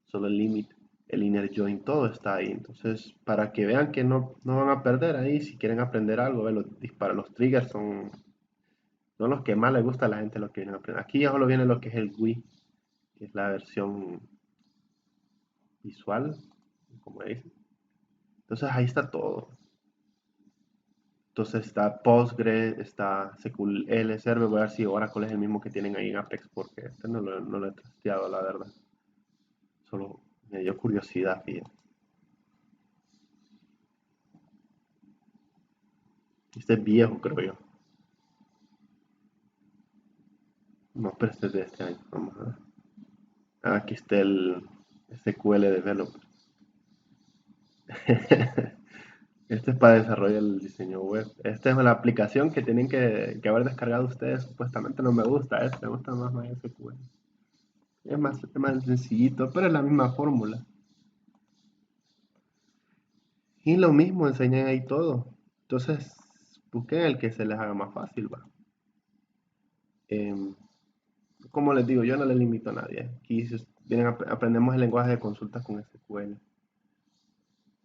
solo el limit, el inner join, todo está ahí. Entonces, para que vean que no van a perder ahí, si quieren aprender algo, para los triggers son los que más les gusta a la gente, los que vienen a aprender. Aquí ya solo viene lo que es el GUI, que es la versión visual, como dicen. Entonces ahí está todo. Entonces está Postgre, está SQL Server. Voy a ver si Oracle es el mismo que tienen ahí en Apex, porque este no lo he testeado, la verdad. Solo me dio curiosidad, fíjate. Este es viejo, creo yo. No, pero este es de este año. Vamos a ver. Aquí está el SQL Developer. Este es para desarrollar el diseño web. Esta es la aplicación que tienen que haber descargado ustedes. Supuestamente no me gusta este, me gusta más MySQL. Es más sencillito, pero es la misma fórmula. Y lo mismo, enseñan ahí todo. Entonces, busquen el que se les haga más fácil, va. Em, Como les digo, yo no le limito a nadie. Aquí vienen, aprendemos el lenguaje de consultas con SQL.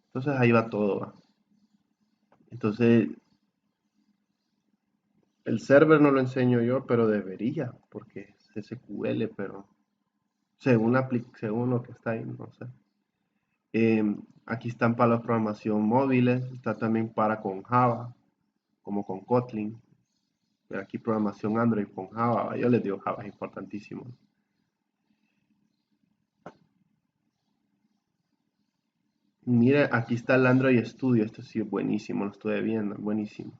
Entonces ahí va todo, va. Entonces, el server no lo enseño yo, pero debería, porque es SQL, pero según lo que está ahí, no sé. Aquí están para la programación móviles, está también para con Java, como con Kotlin. Pero aquí programación Android con Java, yo les digo Java, es importantísimo. Mire, aquí está el Android Studio, esto sí es buenísimo, lo estuve viendo, buenísimo.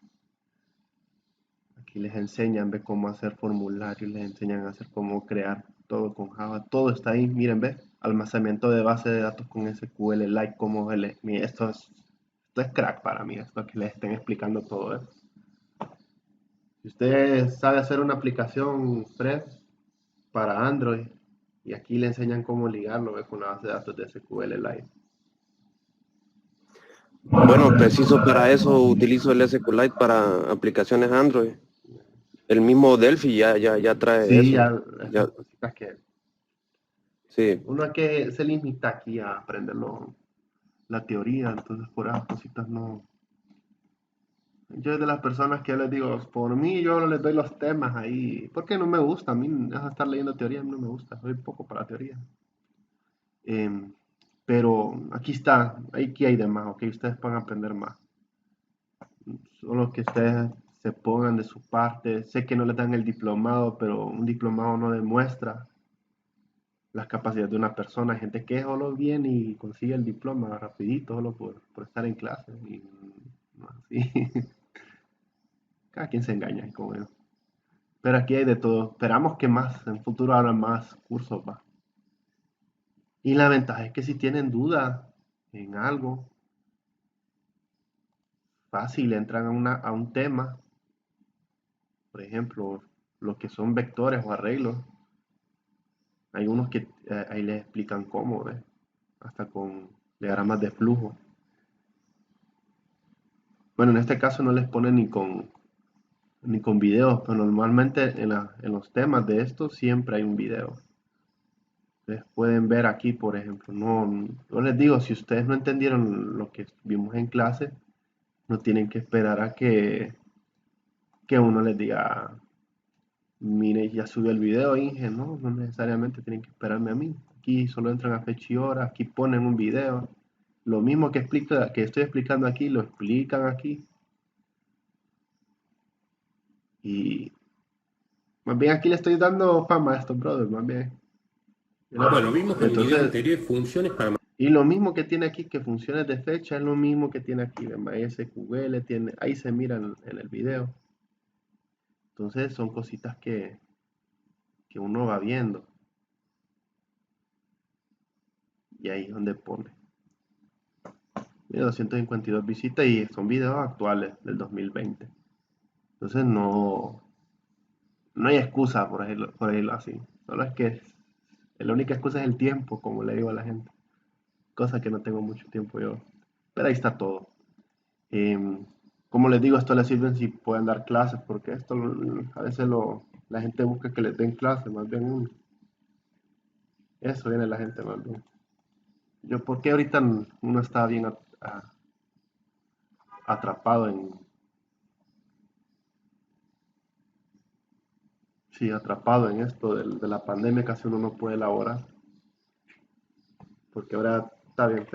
Aquí les enseñan, ve cómo hacer formularios, les enseñan a hacer cómo crear todo con Java, todo está ahí, miren, ve, almacenamiento de base de datos con SQLite, cómo esto es crack para mí, esto que les estén explicando todo eso. Si usted sabe hacer una aplicación Fred para Android, y aquí le enseñan cómo ligarlo, ve, con la base de datos de SQLite. Bueno, preciso para eso utilizo el SQLite para aplicaciones Android. El mismo Delphi ya trae Sí, eso. ya Ya, estas cositas que sí. uno que se limita aquí a aprender la teoría, entonces por esas cositas no. Yo de las personas que yo les digo, por mí yo no les doy los temas ahí, porque no me gusta, a mí eso de estar leyendo teoría a mí no me gusta, soy poco para la teoría. Em, pero aquí está, aquí hay de más, ok, ustedes pueden aprender más. Solo que ustedes se pongan de su parte, sé que no les dan el diplomado, pero un diplomado no demuestra las capacidades de una persona. Hay gente que solo viene y consigue el diploma rapidito, solo por estar en clase. Y no así. Cada quien se engaña con eso. Pero aquí hay de todo. Esperamos que más, en futuro habrá más cursos, va. Y la ventaja es que si tienen duda en algo, fácil, entran a un tema, por ejemplo, lo que son vectores o arreglos. Hay unos que ahí les explican cómo, ¿ves? Hasta con diagramas de flujo. Bueno, en este caso no les ponen ni con videos, pero normalmente en los temas de esto siempre hay un video. Ustedes pueden ver aquí, por ejemplo, no les digo, si ustedes no entendieron lo que vimos en clase, no tienen que esperar a que uno les diga, mire, ya subió el video, Inge, no necesariamente tienen que esperarme a mí. Aquí solo entran a fecha y hora, aquí ponen un video. Lo mismo que estoy explicando aquí, lo explican aquí. Y más bien aquí le estoy dando fama a estos brothers, más bien. Bueno, vimos en el video Entonces, anterior funciones para y lo mismo que tiene aquí, que funciones de fecha, es lo mismo que tiene aquí de MySQL, ahí se miran en el video. Entonces son cositas que uno va viendo. Y ahí es donde pone. Mira, 252 visitas y son videos actuales del 2020. Entonces no hay excusa por irlo así. Solo es que la única excusa es el tiempo, como le digo a la gente. Cosa que no tengo mucho tiempo yo. Pero ahí está todo. Em, como les digo, esto les sirve si pueden dar clases, porque esto a veces la gente busca que les den clases, más bien eso viene la gente más bien. Yo, ¿por qué ahorita uno está bien atrapado sí, atrapado en esto de la pandemia, casi uno no puede elaborar, porque ahora está bien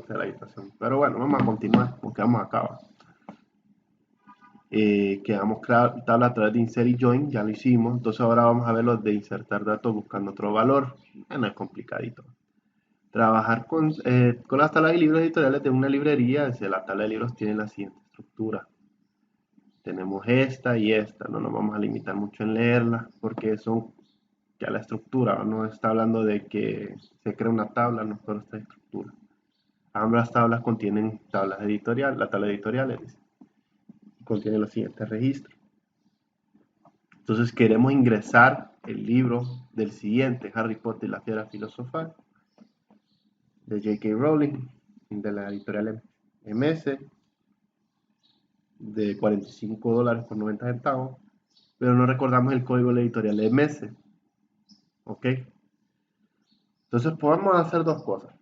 fea la situación. Pero bueno, vamos a continuar, porque vamos a acabar. que vamos a crear tabla a través de insert y join, ya lo hicimos. Entonces ahora vamos a ver los de insertar datos buscando otro valor. No es complicadito. Trabajar con las tablas de libros editoriales de una librería. La tabla de libros tiene la siguiente estructura. Tenemos esta y esta. No nos vamos a limitar mucho en leerla porque son ya la estructura. No está hablando de que se crea una tabla, no solo esta estructura. Ambas tablas contienen tablas editoriales. La tabla editorial contiene los siguientes registros. Entonces queremos ingresar el libro del siguiente, Harry Potter y la Piedra Filosofal, de J.K. Rowling, de la editorial MS, de $45.90, pero no recordamos el código de la editorial MS. ¿Ok? Entonces podemos hacer dos cosas,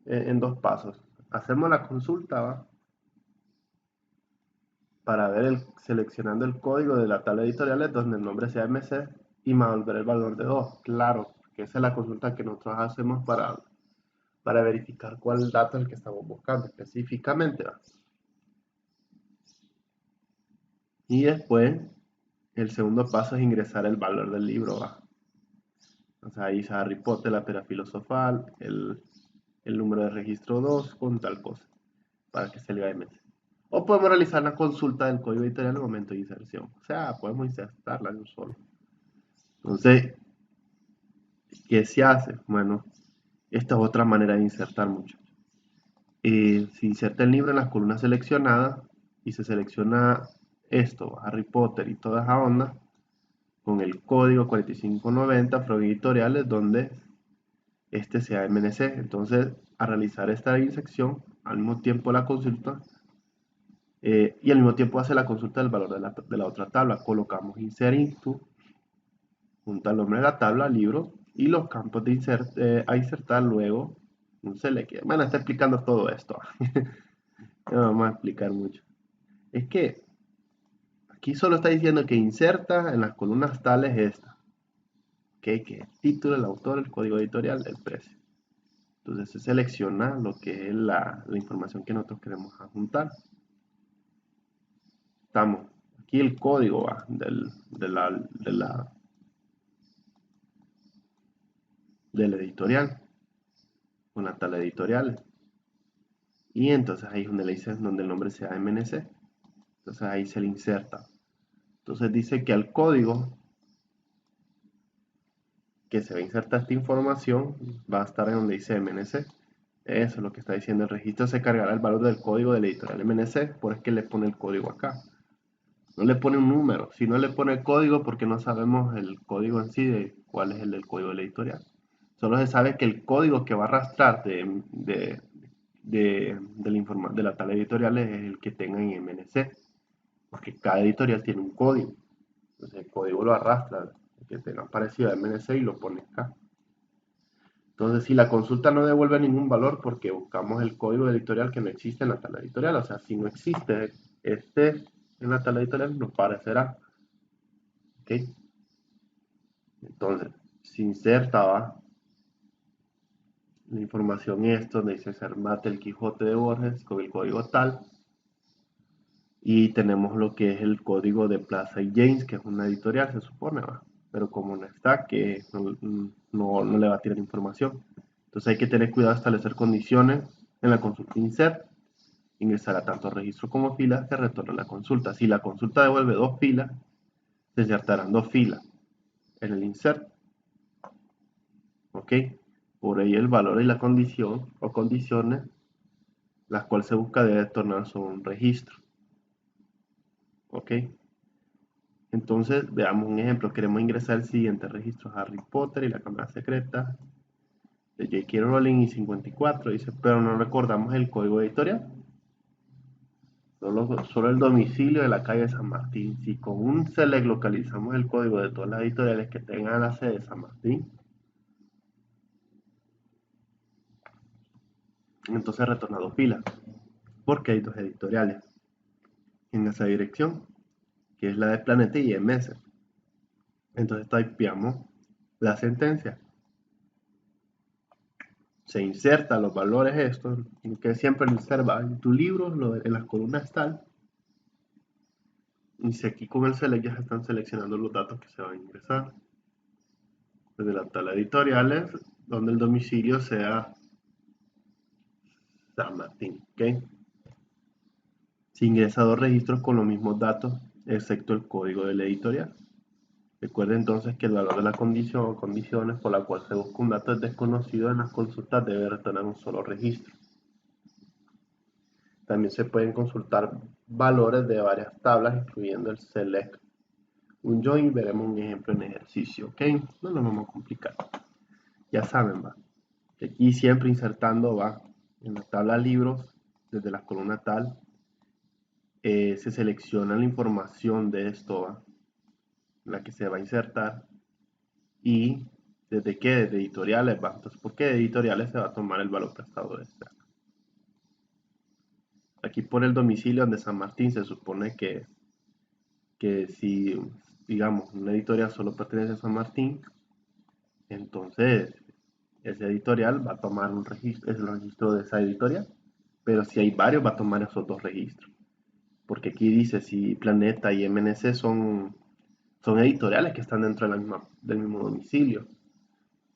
en dos pasos. Hacemos la consulta, ¿va? Para ver seleccionando el código de la tabla editorial donde el nombre sea MC y más volver el valor de 2. Claro, que esa es la consulta que nosotros hacemos para verificar cuál dato es el que estamos buscando específicamente, ¿va? Y después, el segundo paso es ingresar el valor del libro, ¿va? O sea, ahí dice Harry Potter, la Piedra Filosofal, el número de registro 2 con tal cosa, para que se le vaya MS. O podemos realizar la consulta del código editorial en el momento de inserción. O sea, podemos insertarla de un solo. Entonces, ¿qué se hace? Bueno, esta es otra manera de insertar, muchachos. Se inserta el libro en las columnas seleccionadas y se selecciona esto, Harry Potter y toda esa onda, con el código 4590 Frog Editoriales, donde este sea MNC. Entonces, a realizar esta inserción, al mismo tiempo la consulta, y al mismo tiempo hace la consulta del valor de la otra tabla, colocamos insert into, junto al nombre de la tabla, libro, y los campos de a insertar luego un select. Bueno, está explicando todo esto. No vamos a explicar mucho. Es que aquí solo está diciendo que inserta en las columnas tales esta. ¿Okay? Que el título, el autor, el código editorial, el precio. Entonces se selecciona lo que es la información que nosotros queremos adjuntar. Estamos aquí el código del editorial, con la tabla editorial. Y entonces ahí es donde le dice donde el nombre sea MNC. Entonces ahí se le inserta. Entonces dice que al código que se va a insertar esta información va a estar en donde dice MNC. Eso es lo que está diciendo. El registro se cargará el valor del código del editorial MNC. Por eso que le pone el código acá. No le pone un número, sino le pone el código porque no sabemos el código en sí de cuál es el del código del editorial. Solo se sabe que el código que va a arrastrar de la tabla editorial es el que tenga en MNC. Porque cada editorial tiene un código. Entonces el código lo arrastra, el que tenga parecido a MNC y lo pone acá. Entonces si la consulta no devuelve ningún valor porque buscamos el código editorial que no existe en la tabla editorial, o sea, si no existe este en la tabla editorial, nos parecerá. ¿Ok? Entonces, se inserta la información esto, donde dice Cermate el Quijote de Borges con el código tal. Y tenemos lo que es el código de Plaza y James, que es una editorial, se supone, ¿va? Pero como no está, que no le va a tirar información. Entonces hay que tener cuidado de establecer condiciones en la consulta insert. Ingresará tanto registro como filas que retorna la consulta. Si la consulta devuelve dos filas, se insertarán dos filas en el insert. ¿Ok? Por ello el valor y la condición o condiciones las cuales se busca debe tornar sobre un registro. ¿Ok? Entonces veamos un ejemplo. Queremos ingresar el siguiente registro: Harry Potter y la cámara secreta de J.K. Rowling y 54. Dice, pero no recordamos el código editorial. Solo el domicilio de la calle de San Martín. Si con un select localizamos el código de todas las editoriales que tengan la sede de San Martín, entonces retorna dos filas, porque hay dos editoriales en esa dirección, que es la de Planeta y MS. Entonces typeamos la sentencia. Se inserta los valores estos, que siempre observa en tu libro, en las columnas tal, Y si aquí con el select ya se están seleccionando los datos que se van a ingresar. Desde la tabla editoriales, donde el domicilio sea San Martín. ¿Ok? Se ingresa 2 registros con los mismos datos, excepto el código del editorial. Recuerde entonces que el valor de la condición o condiciones por la cual se busca un dato es desconocido en las consultas debe retornar un solo registro. También se pueden consultar valores de varias tablas, incluyendo el select, un join, y veremos un ejemplo en ejercicio. ¿Ok? No nos vamos a complicar. Ya saben, va, que aquí siempre insertando va en la tabla libros, desde la columna tal, se selecciona la información de esto, ¿va? La que se va a insertar, y desde qué, desde editoriales, ¿va? Entonces, ¿por qué de editoriales se va a tomar el valor prestado de este? Aquí por el domicilio de San Martín se supone que si, digamos, una editorial solo pertenece a San Martín, entonces ese editorial va a tomar un registro, es el registro de esa editorial, pero si hay varios va a tomar esos 2 registros. Porque aquí dice si Planeta y MNC son editoriales que están dentro de del mismo domicilio.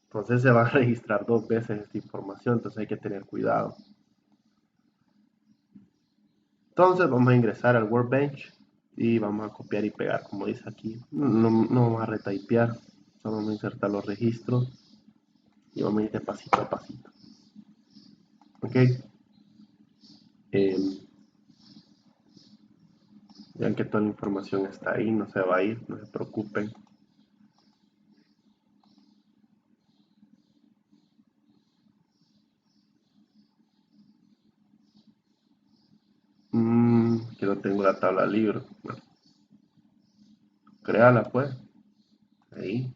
Entonces se va a registrar 2 veces esta información, entonces hay que tener cuidado. Entonces vamos a ingresar al Workbench y vamos a copiar y pegar como dice aquí. No vamos a retypear, solo vamos a insertar los registros y vamos a ir de pasito a pasito. Ok. Vean que toda la información está ahí, no se va a ir, no se preocupen. Que no tengo la tabla de libros. Bueno, créala pues. Ahí.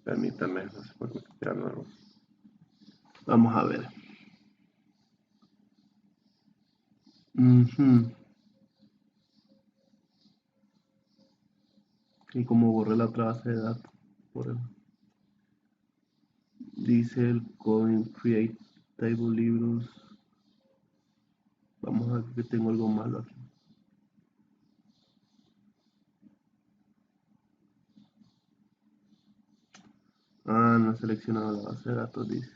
Permítanme, no sé por qué estoy tirando algo. Vamos a ver. Y como borré la otra base de datos. Dice el code create table libros. Vamos a ver que tengo algo malo aquí. No he seleccionado la base de datos, dice.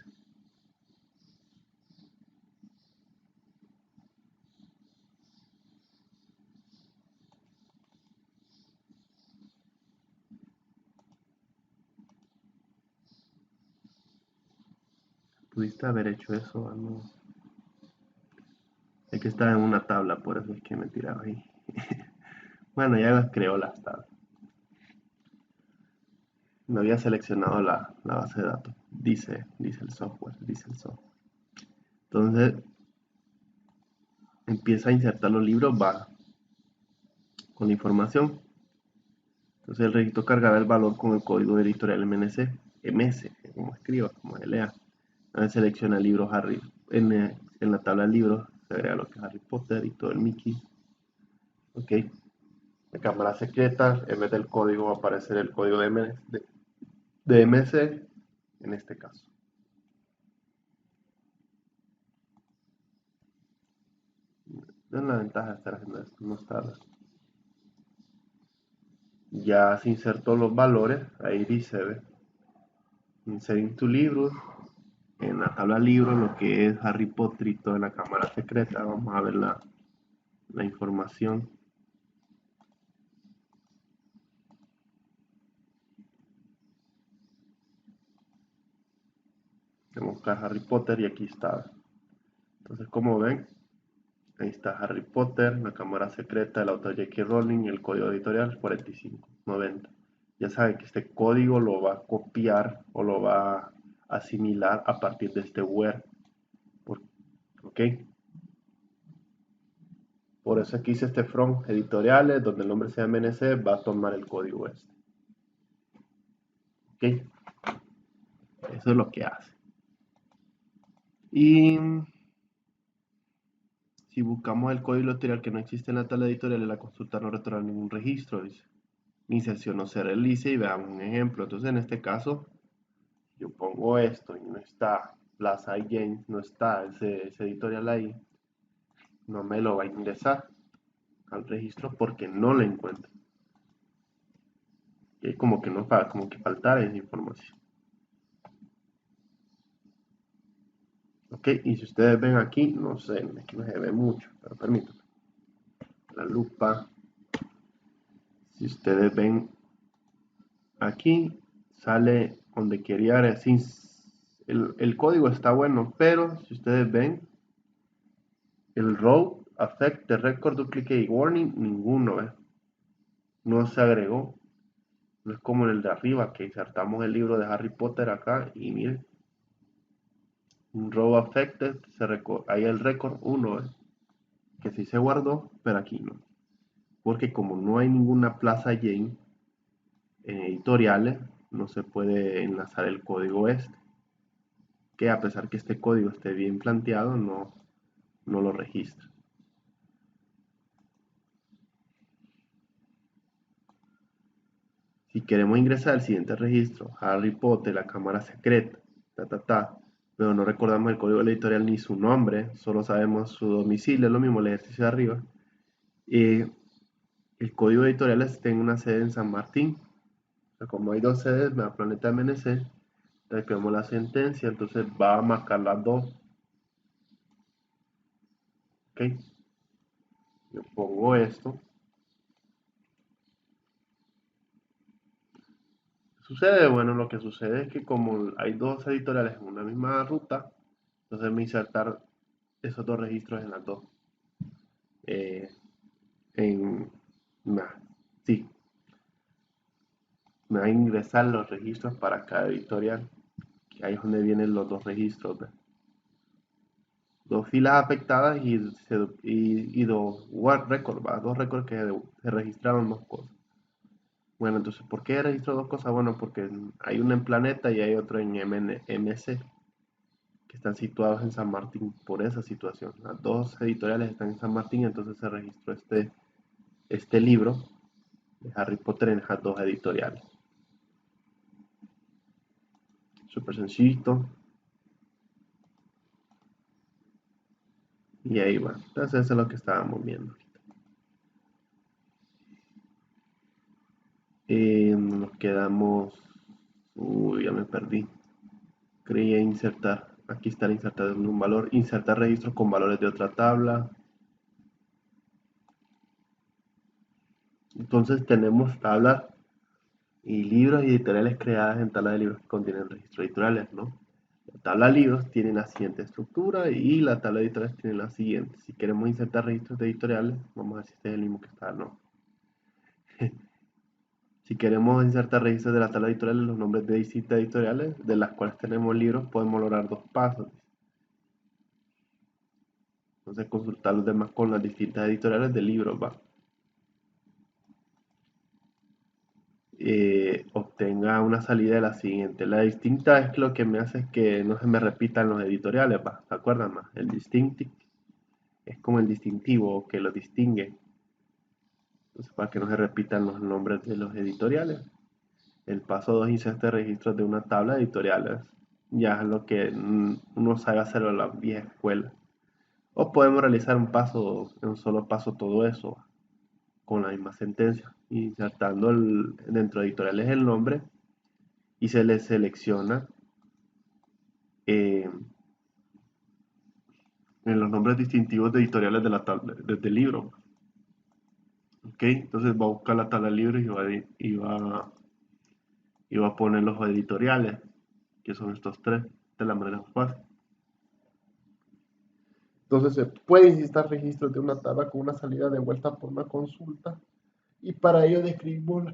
Pudiste haber hecho eso, no. Hay que estar en una tabla, por eso es que me tiraba ahí. Bueno, ya las creo las tablas. No había seleccionado la base de datos. Dice el software, Entonces, empieza a insertar los libros, va con la información. Entonces el registro cargará el valor con el código de editorial MS, como escriba, como lea. Entonces selecciona libros Harry, en la tabla de libros se agrega lo que es Harry Potter y todo el Mickey. Ok. La cámara secreta, en vez del código va a aparecer el código de MC en este caso. Es la ventaja de estar haciendo esto, no estar. Ya se insertó los valores, ahí dice, ve, inserting tu libros, en la tabla libros, lo que es Harry Potter y toda la cámara secreta. Vamos a ver la información. Vamos a buscar Harry Potter y aquí está. Entonces, como ven, ahí está Harry Potter, la cámara secreta, el autor J.K. Rowling y el código editorial 4590. Ya saben que este código lo va a copiar o lo va a asimilar a partir de este where. ¿Ok? Por eso aquí hice este from editoriales, donde el nombre sea MNC, va a tomar el código este. ¿Ok? Eso es lo que hace. Y si buscamos el código editorial que no existe en la tabla editorial, la consulta no retorna ningún registro, dice. Mi inserción no se realice y veamos un ejemplo. Entonces, en este caso, yo pongo esto y no está Plaza y James no está ese editorial ahí, no me lo va a ingresar al registro porque no lo encuentro. Y como que no como que faltara esa información. Ok, y si ustedes ven aquí, no sé, aquí no se ve mucho, pero permítanme. La lupa, si ustedes ven aquí, sale donde quería decir, el código está bueno, pero si ustedes ven, el row affect the record duplicate warning, ninguno, no se agregó. No es como en el de arriba, que insertamos el libro de Harry Potter acá y miren, un row affected, ahí el récord 1, que sí se guardó, pero aquí no. Porque como no hay ninguna plaza Jane en editoriales, no se puede enlazar el código este. Que a pesar que este código esté bien planteado, no lo registra. Si queremos ingresar al siguiente registro, Harry Potter, la cámara secreta, pero no recordamos el código editorial ni su nombre, solo sabemos su domicilio, es lo mismo el ejercicio de arriba. El código editorial está en una sede en San Martín. O sea, como hay dos sedes, me da Planeta MNC, recreamos la sentencia, entonces va a marcar las dos. Ok, yo pongo esto. Sucede, bueno, lo que sucede es que como hay dos editoriales en una misma ruta, entonces me insertar esos dos registros en las dos. Eh, en, nah, sí, me va a ingresar los registros para cada editorial, que ahí es donde vienen los dos registros, ¿ve? Dos filas afectadas y dos records, ¿va? Dos récords que se registraron dos cosas. Bueno, entonces, ¿por qué registro dos cosas? Bueno, porque hay uno en Planeta y hay otro en MC, que están situados en San Martín por esa situación. Las dos editoriales están en San Martín, entonces se registró este libro de Harry Potter en las dos editoriales. Súper sencillito. Y ahí va. Entonces eso es lo que estábamos viendo. Nos quedamos... Uy, ya me perdí. Creía insertar. Aquí está insertar un valor. Insertar registros con valores de otra tabla. Entonces tenemos tablas y libros y editoriales creadas en tabla de libros que contienen registros editoriales, ¿no? La tabla de libros tiene la siguiente estructura y la tabla de editoriales tiene la siguiente. Si queremos insertar registros de editoriales, vamos a ver si este es el mismo que está, ¿no? Si queremos insertar registros de la tabla editorial, los nombres de distintas editoriales, de las cuales tenemos libros, podemos lograr dos pasos. Entonces, consultar los demás con las distintas editoriales de libros, va. Obtenga una salida de la siguiente. La distinta es lo que me hace es que no se me repitan los editoriales, va. ¿Se acuerdan más? El distinctive es como el distintivo que lo distingue. Entonces, para que no se repitan los nombres de los editoriales. El paso 2 inserta registros de una tabla de editoriales. Ya es lo que uno sabe hacer en la vieja escuela. O podemos realizar en un solo paso todo eso con la misma sentencia, insertando dentro de editoriales el nombre y se le selecciona eh, en los nombres distintivos de editoriales de la tabla, del libro. Ok, entonces va a buscar la tabla de libros y va a poner los editoriales, que son estos tres, de la manera más fácil. Entonces se puede insertar registros de una tabla con una salida de vuelta por una consulta y para ello describimos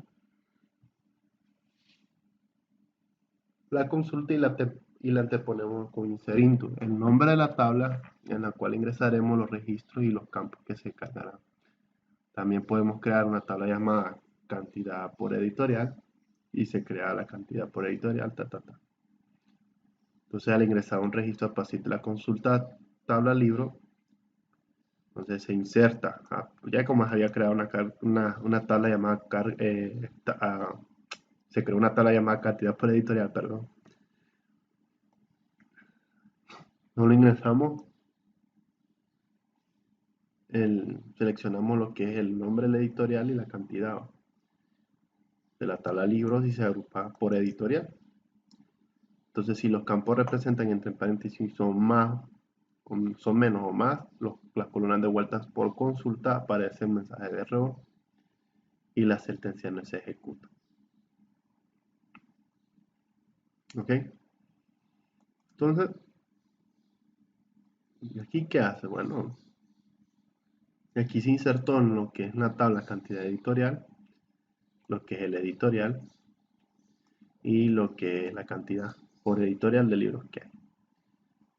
la consulta y la anteponemos con inserinto, el nombre de la tabla en la cual ingresaremos los registros y los campos que se cargarán. También podemos crear una tabla llamada cantidad por editorial y se crea la cantidad por editorial, Entonces al ingresar un registro a partir de la consulta tabla libro, entonces se inserta, ya como se había creado una tabla llamada, se creó una tabla llamada cantidad por editorial, perdón. Solo ingresamos, seleccionamos lo que es el nombre del editorial y la cantidad de la tabla libros y se agrupa por editorial. Entonces, si los campos representan entre paréntesis son menos o más, las columnas de vueltas por consulta aparece un mensaje de error y la sentencia no se ejecuta. ¿Ok? Entonces, ¿y aquí qué hace? Bueno, aquí se insertó en lo que es la tabla cantidad editorial, lo que es el editorial y lo que es la cantidad por editorial de libros que hay.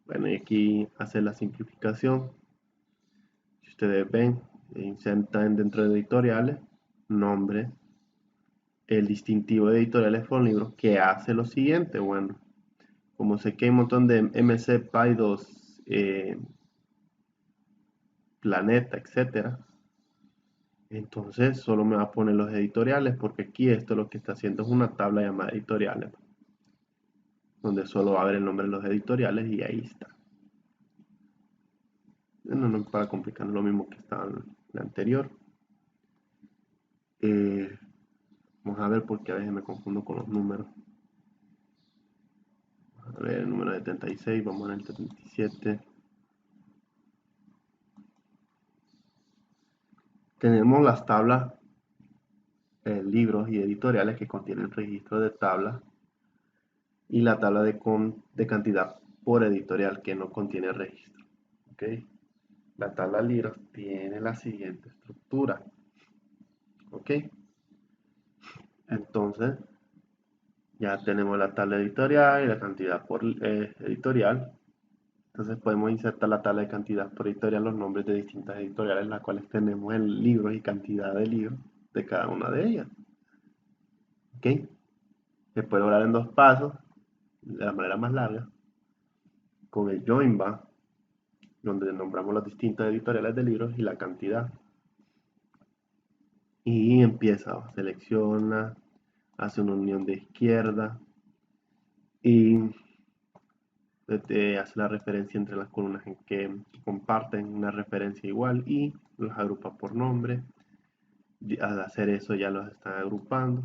Bueno, y aquí hace la simplificación. Si ustedes ven, insertan dentro de editoriales, nombre, el distintivo de editoriales por libros, que hace lo siguiente. Bueno, como sé que hay un montón de MC, PY2, Planeta, etcétera, entonces solo me va a poner los editoriales, porque aquí esto lo que está haciendo es una tabla llamada editoriales, donde solo va a ver el nombre de los editoriales y ahí está. Bueno, no para complicar, lo mismo que estaba en la anterior. Vamos a ver porque a veces me confundo con los números. A ver, el número de 76, vamos a ver el 77. Tenemos las tablas, libros y editoriales que contienen registro de tablas y la tabla de cantidad por editorial que no contiene registro. ¿Okay? La tabla libros tiene la siguiente estructura. ¿Ok? Entonces, ya tenemos la tabla editorial y la cantidad por editorial. Entonces podemos insertar la tabla de cantidad por editorial, los nombres de distintas editoriales, las cuales tenemos en libros y cantidad de libros de cada una de ellas. ¿Ok? Se puede lograr en 2 pasos, de la manera más larga, con el join bar, donde nombramos las distintas editoriales de libros y la cantidad. Y empieza, selecciona, hace una unión de izquierda y hace la referencia entre las columnas en que comparten una referencia igual y los agrupa por nombre. Al hacer eso ya los están agrupando.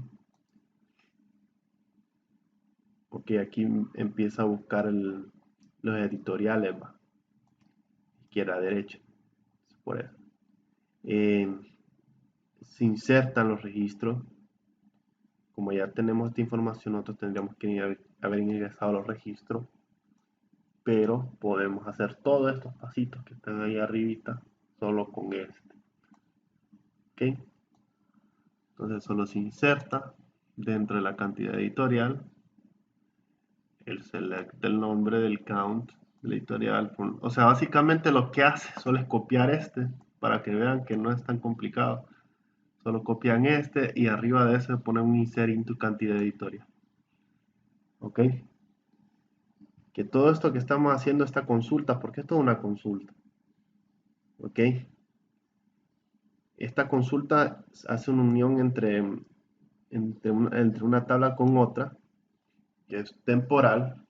Ok, aquí empieza a buscar los editoriales, va, izquierda a derecha, por eso. Se insertan los registros. Como ya tenemos esta información, nosotros tendríamos que haber ingresado los registros, pero podemos hacer todos estos pasitos que están ahí arribita solo con este. ¿Ok? Entonces solo se inserta dentro de la cantidad editorial el select del nombre del count del editorial. O sea, básicamente lo que hace solo es copiar este para que vean que no es tan complicado. Solo copian este y arriba de ese ponen un insert into cantidad editorial. ¿Ok? Que todo esto que estamos haciendo, esta consulta, porque esto es una consulta. ¿Ok? Esta consulta hace una unión entre una tabla con otra, que es temporal.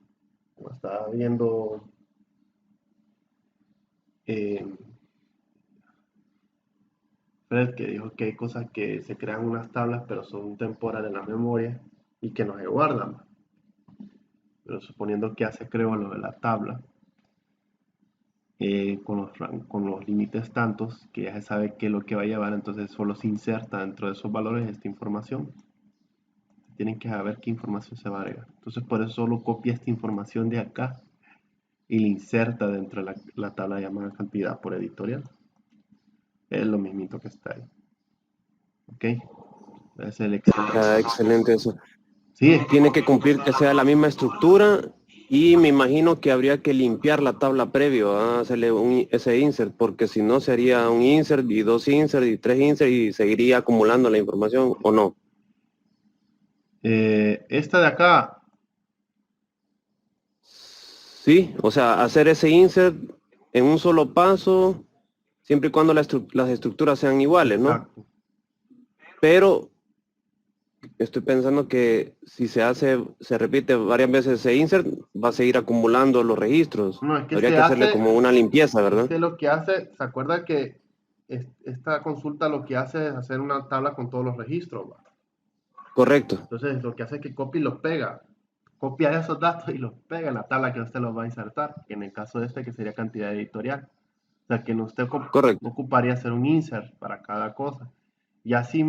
Como estaba viendo Fred, que dijo que hay cosas que se crean unas tablas, pero son temporales en la memoria y que no se guardan. Pero suponiendo que ya se creó lo de la tabla, con los límites tantos, que ya se sabe qué es lo que va a llevar, entonces solo se inserta dentro de esos valores esta información. Tienen que saber qué información se va a agregar. Entonces por eso solo copia esta información de acá y la inserta dentro de la tabla llamada cantidad por editorial. Es lo mismito que está ahí. ¿Ok? Es el Excelente eso. Sí, Tiene que cumplir que sea la misma estructura y me imagino que habría que limpiar la tabla previo, hacerle ese insert, porque si no sería un insert y 2 insert y 3 insert y seguiría acumulando la información, ¿o no? esta de acá, Sí, o sea, hacer ese insert en un solo paso, siempre y cuando las estructuras sean iguales, ¿no? exacto. Pero estoy pensando que si se repite varias veces ese insert, va a seguir acumulando los registros. No, es que Habría se que hacerle hace, como una limpieza, ¿verdad? lo que hace, ¿se acuerda que esta consulta lo que hace es hacer una tabla con todos los registros, ¿va? Correcto. Entonces lo que hace es que copia y los pega. Copia esos datos y los pega en la tabla que usted los va a insertar. En el caso de este, que sería cantidad editorial. O sea, que no usted Correcto. ocuparía hacer un insert para cada cosa. Y así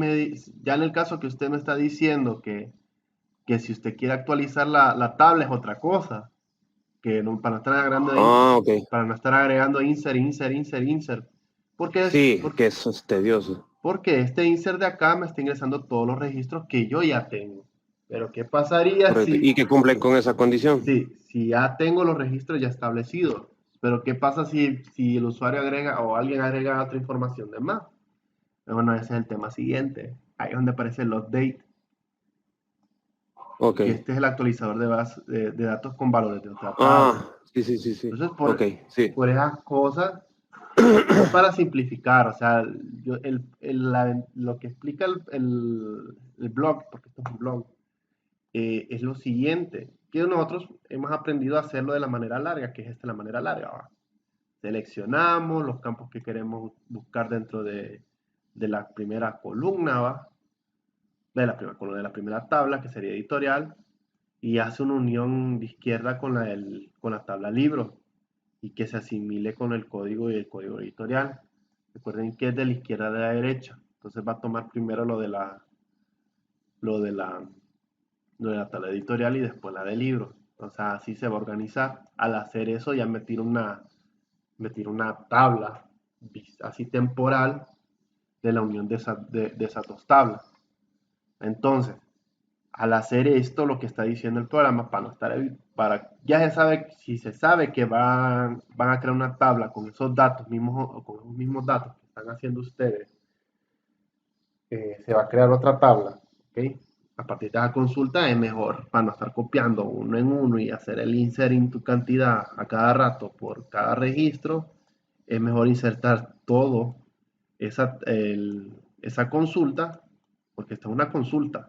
ya en el caso que usted me está diciendo que si usted quiere actualizar la tabla es otra cosa, que no, Ah, ok. para no estar agregando insert, insert, insert, insert. Porque, Sí, que eso es tedioso. porque este insert de acá me está ingresando todos los registros que yo ya tengo. Pero ¿qué pasaría Correcto. Y que cumplen con esa condición. si ya tengo los registros ya establecidos? Pero ¿qué pasa si el usuario agrega o alguien agrega otra información de más? Bueno, ese es el tema siguiente. Ahí es donde aparece el update, Ok. que este es el actualizador de datos con valores de otra tabla. Ah, sí, sí, sí, sí. Entonces, Ok, sí. por esas cosas, es para simplificar, o sea, lo que explica el blog, porque esto es un blog, es lo siguiente, que nosotros hemos aprendido a hacerlo de la manera larga, que es esta la manera larga, ¿va? Seleccionamos los campos que queremos buscar dentro de la primera columna, ¿va? De la primera columna, de la primera tabla, que sería editorial, y hace una unión de izquierda con la tabla libro, y que se asimile con el código y el código editorial. Recuerden que es de la izquierda a la derecha, entonces va a tomar primero lo de la, lo de la tabla editorial y después la de libro. O sea, así se va a organizar. Al hacer eso ya me tiro una tabla así temporal de la unión de esas dos tablas. Entonces, al hacer esto, lo que está diciendo el programa, para no estar, ya se sabe, si se sabe que van a crear una tabla con esos datos mismos, o con los mismos datos que están haciendo ustedes, se va a crear otra tabla, ¿ok? A partir de la consulta es mejor, para no estar copiando uno en uno y hacer el insert en tu cantidad a cada rato por cada registro, es mejor insertar todo esa consulta, porque esta es una consulta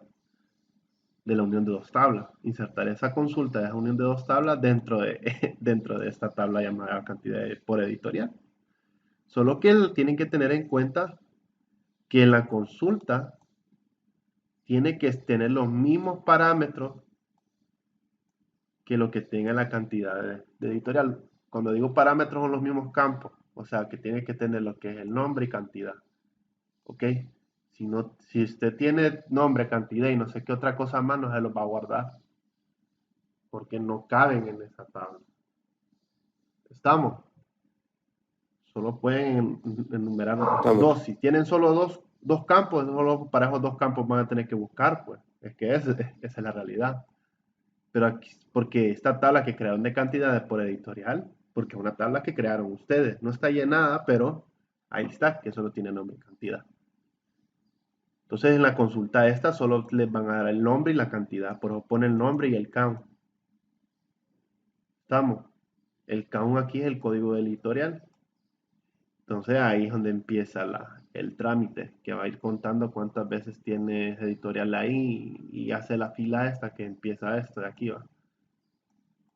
de la unión de dos tablas. Insertar esa consulta de esa unión de dos tablas dentro de esta tabla llamada cantidad por editorial. Solo que tienen que tener en cuenta que en la consulta tiene que tener los mismos parámetros que lo que tenga la cantidad de editorial. Cuando digo parámetros son los mismos campos, o sea que tiene que tener lo que es el nombre y cantidad. ¿Ok? Si usted tiene nombre, cantidad y no sé qué otra cosa más, no se los va a guardar, porque no caben en esa tabla. ¿Estamos? Solo pueden enumerar Estamos. dos. Si tienen solo dos campos, solo para esos dos campos van a tener que buscar, pues. Es que esa es la realidad. Pero aquí, porque esta tabla que crearon de cantidades por editorial, porque es una tabla que crearon ustedes. No está llenada, pero ahí está, que solo tiene nombre y cantidad. Entonces en la consulta esta solo les van a dar el nombre y la cantidad. Por eso pone el nombre y el count. ¿Estamos? El count aquí es el código editorial. Entonces ahí es donde empieza el trámite, que va a ir contando cuántas veces tiene editorial ahí y hace la fila esta que empieza esto de aquí, va.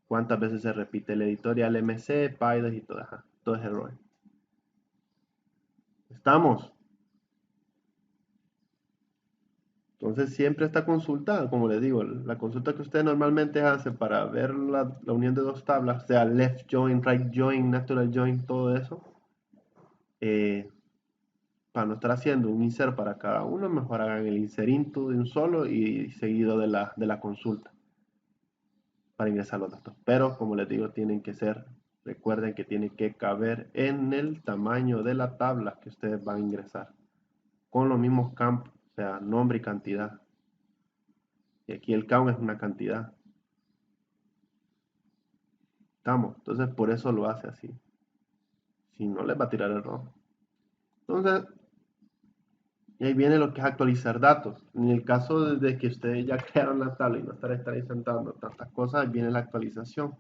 Cuántas veces se repite el editorial MC, PyDOS y todo ese rollo. ¿Estamos? Entonces siempre esta consulta, como les digo, la consulta que ustedes normalmente hacen para ver la unión de dos tablas, sea left join, right join, natural join, todo eso, eh, para no estar haciendo un insert para cada uno, mejor hagan el insert into de un solo y seguido de la consulta para ingresar los datos. Pero como les digo, recuerden que tienen que caber en el tamaño de la tabla que ustedes van a ingresar, con los mismos campos, o sea, nombre y cantidad. Y aquí el count es una cantidad. ¿Estamos? Entonces por eso lo hace así. Si no, les va a tirar error. Entonces, y ahí viene lo que es actualizar datos. En el caso de que ustedes ya crearon la tabla y no estar insertando tantas cosas, viene la actualización.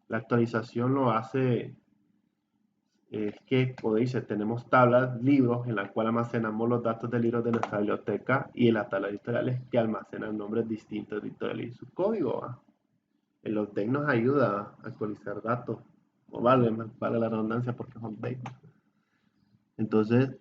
La actualización lo hace es que, como dice, tenemos tablas, libros, en la cual almacenamos los datos de libros de nuestra biblioteca, y en las tablas editoriales que almacenan nombres distintos de editoriales y su código. ¿Va? El update nos ayuda a actualizar datos, o vale la redundancia porque es update. Entonces,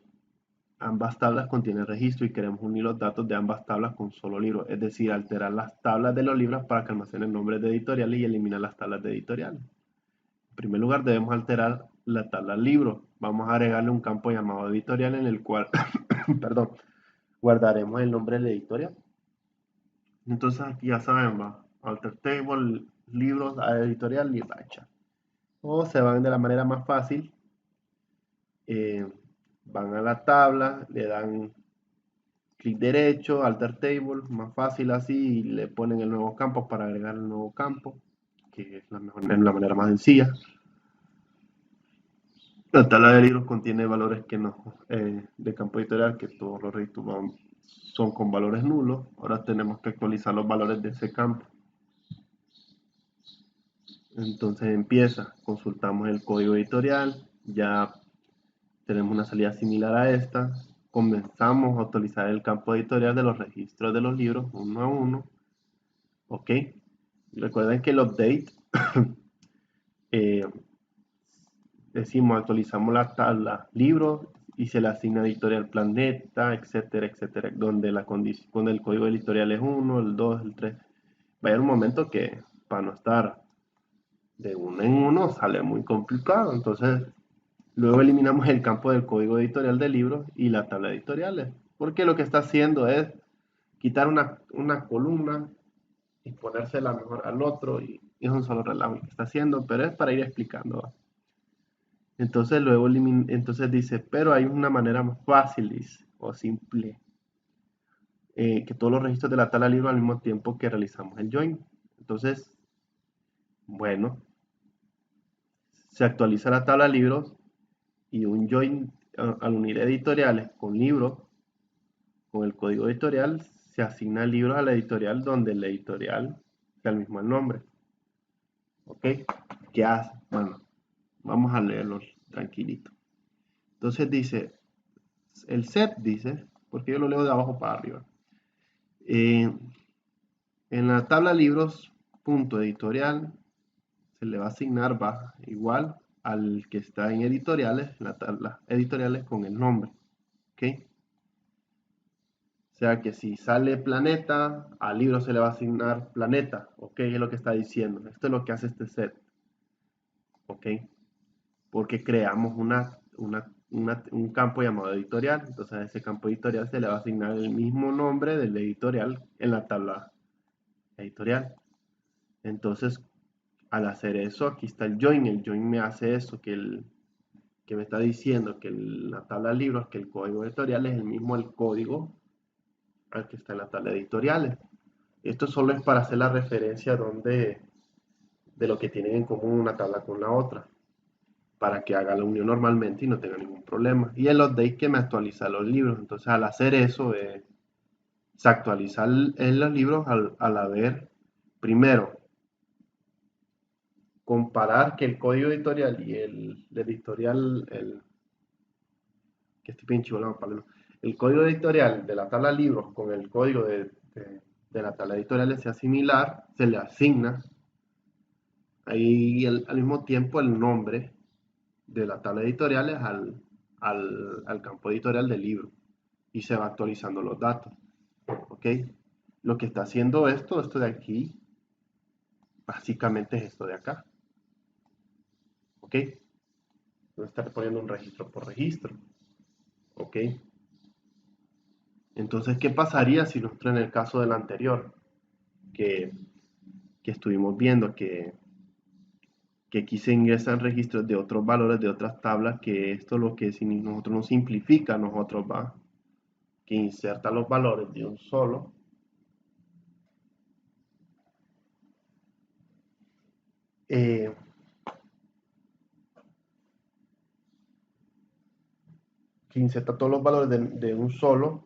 ambas tablas contienen registro y queremos unir los datos de ambas tablas con un solo libro, es decir, alterar las tablas de los libros para que almacenen nombres de editoriales y eliminar las tablas de editoriales. En primer lugar, debemos alterar la tabla libro. Vamos a agregarle un campo llamado editorial en el cual perdón, guardaremos el nombre de la editorial. Entonces aquí ya saben, va, alter table, libros, a editorial y bacha. O se van de la manera más fácil, van a la tabla, le dan clic derecho, alter table, más fácil así, y le ponen el nuevo campo para agregar el nuevo campo, que es la manera más sencilla. La tabla de libros contiene valores que no, de campo editorial, que todos los registros son con valores nulos. Ahora tenemos que actualizar los valores de ese campo. Entonces empieza, consultamos el código editorial, ya tenemos una salida similar a esta. Comenzamos a actualizar el campo editorial de los registros de los libros uno a uno. Ok. Recuerden que el update decimos, actualizamos la tabla libros y se le asigna editorial planeta, etcétera, etcétera, donde el código editorial es 1, el 2, el 3. Va a haber un momento que para no estar de uno en uno sale muy complicado. Entonces, luego eliminamos el campo del código editorial del libro y la tabla editoriales, porque lo que está haciendo es quitar una columna y ponérsela mejor al otro, y es un solo relajo que está haciendo, pero es para ir explicando. Entonces luego entonces dice, pero hay una manera más fácil, dice, o simple, que todos los registros de la tabla libro al mismo tiempo que realizamos el join. Entonces, bueno, se actualiza la tabla libros y un join al unir editoriales con libros, con el código editorial, se asigna libros a la editorial donde el editorial sea el mismo el nombre. ¿Ok? ¿Qué hace? Bueno, vamos a leerlos tranquilito. Entonces dice, el set dice, porque yo lo leo de abajo para arriba. En la tabla libros punto editorial se le va a asignar igual al que está en editoriales, en la tabla editoriales con el nombre. ¿Ok? O sea que si sale planeta, al libro se le va a asignar planeta. ¿Ok? Es lo que está diciendo. Esto es lo que hace este set. ¿Ok? Porque creamos un campo llamado editorial. Entonces a ese campo editorial se le va a asignar el mismo nombre del editorial en la tabla editorial. Entonces, al hacer eso, aquí está el join. El join me hace eso, que me está diciendo que la tabla de libros, que el código editorial es el mismo el código al que está en la tabla de editoriales. Esto solo es para hacer la referencia de lo que tienen en común una tabla con la otra, para que haga la unión normalmente y no tenga ningún problema. Y el update que me actualiza los libros. Entonces, al hacer eso, se actualiza en los libros al haber, primero, comparar que el código editorial y el editorial, que estoy pinche el código editorial de la tabla libros con el código de la tabla editorial sea similar, se le asigna ahí al mismo tiempo el nombre de la tabla editorial es al campo editorial del libro, y se va actualizando los datos. ¿Ok? Lo que está haciendo esto de aquí, básicamente es esto de acá. ¿Ok? Voy a estar poniendo un registro por registro. ¿Ok? Entonces, ¿qué pasaría si nosotros en el caso del anterior, que estuvimos viendo que aquí se ingresan registros de otros valores de otras tablas, que esto lo que si nosotros nos simplifica, nosotros va, que inserta los valores de un solo, que inserta todos los valores de un solo,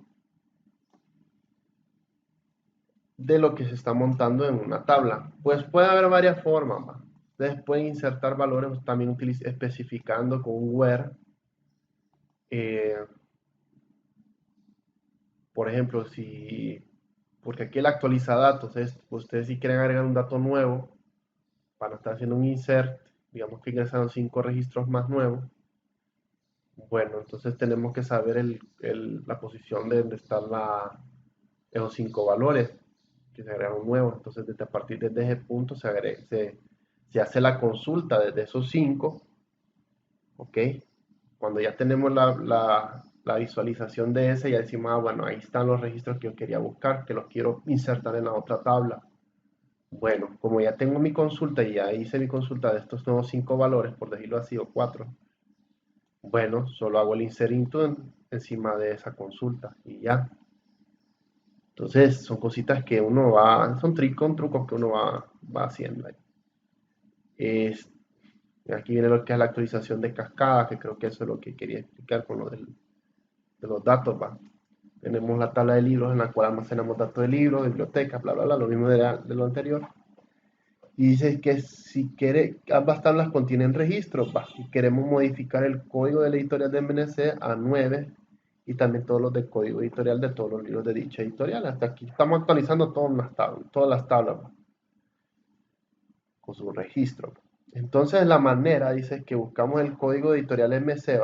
de lo que se está montando en una tabla. Pues puede haber varias formas, ¿va? Ustedes pueden insertar valores también especificando con un where. Por ejemplo, porque aquí el actualiza datos, ustedes si quieren agregar un dato nuevo, para estar haciendo un insert, digamos que ingresaron 5 registros más nuevos, bueno, entonces tenemos que saber la posición de donde están esos 5 valores que se agregaron nuevos. Entonces, a partir de ese punto se hace la consulta desde esos 5, ¿ok? Cuando ya tenemos la visualización de ese, ya decimos, bueno, ahí están los registros que yo quería buscar, que los quiero insertar en la otra tabla. Bueno, como ya tengo mi consulta y ya hice mi consulta de estos nuevos 5 valores, por decirlo así, o 4, bueno, solo hago el insert into encima de esa consulta y ya. Entonces, son cositas que uno son trucos que uno va haciendo ahí. Aquí viene lo que es la actualización de cascada, que creo que eso es lo que quería explicar con lo de los datos, ¿va? Tenemos la tabla de libros en la cual almacenamos datos de libros, bibliotecas, bla, bla, bla, lo mismo de lo anterior. Y dice que si ambas tablas contienen registros, y queremos modificar el código de la editorial de MNC a 9 y también todos los de código editorial de todos los libros de dicha editorial. Hasta aquí estamos actualizando todas las tablas con su registro. Entonces la manera, dice, que buscamos el código editorial MC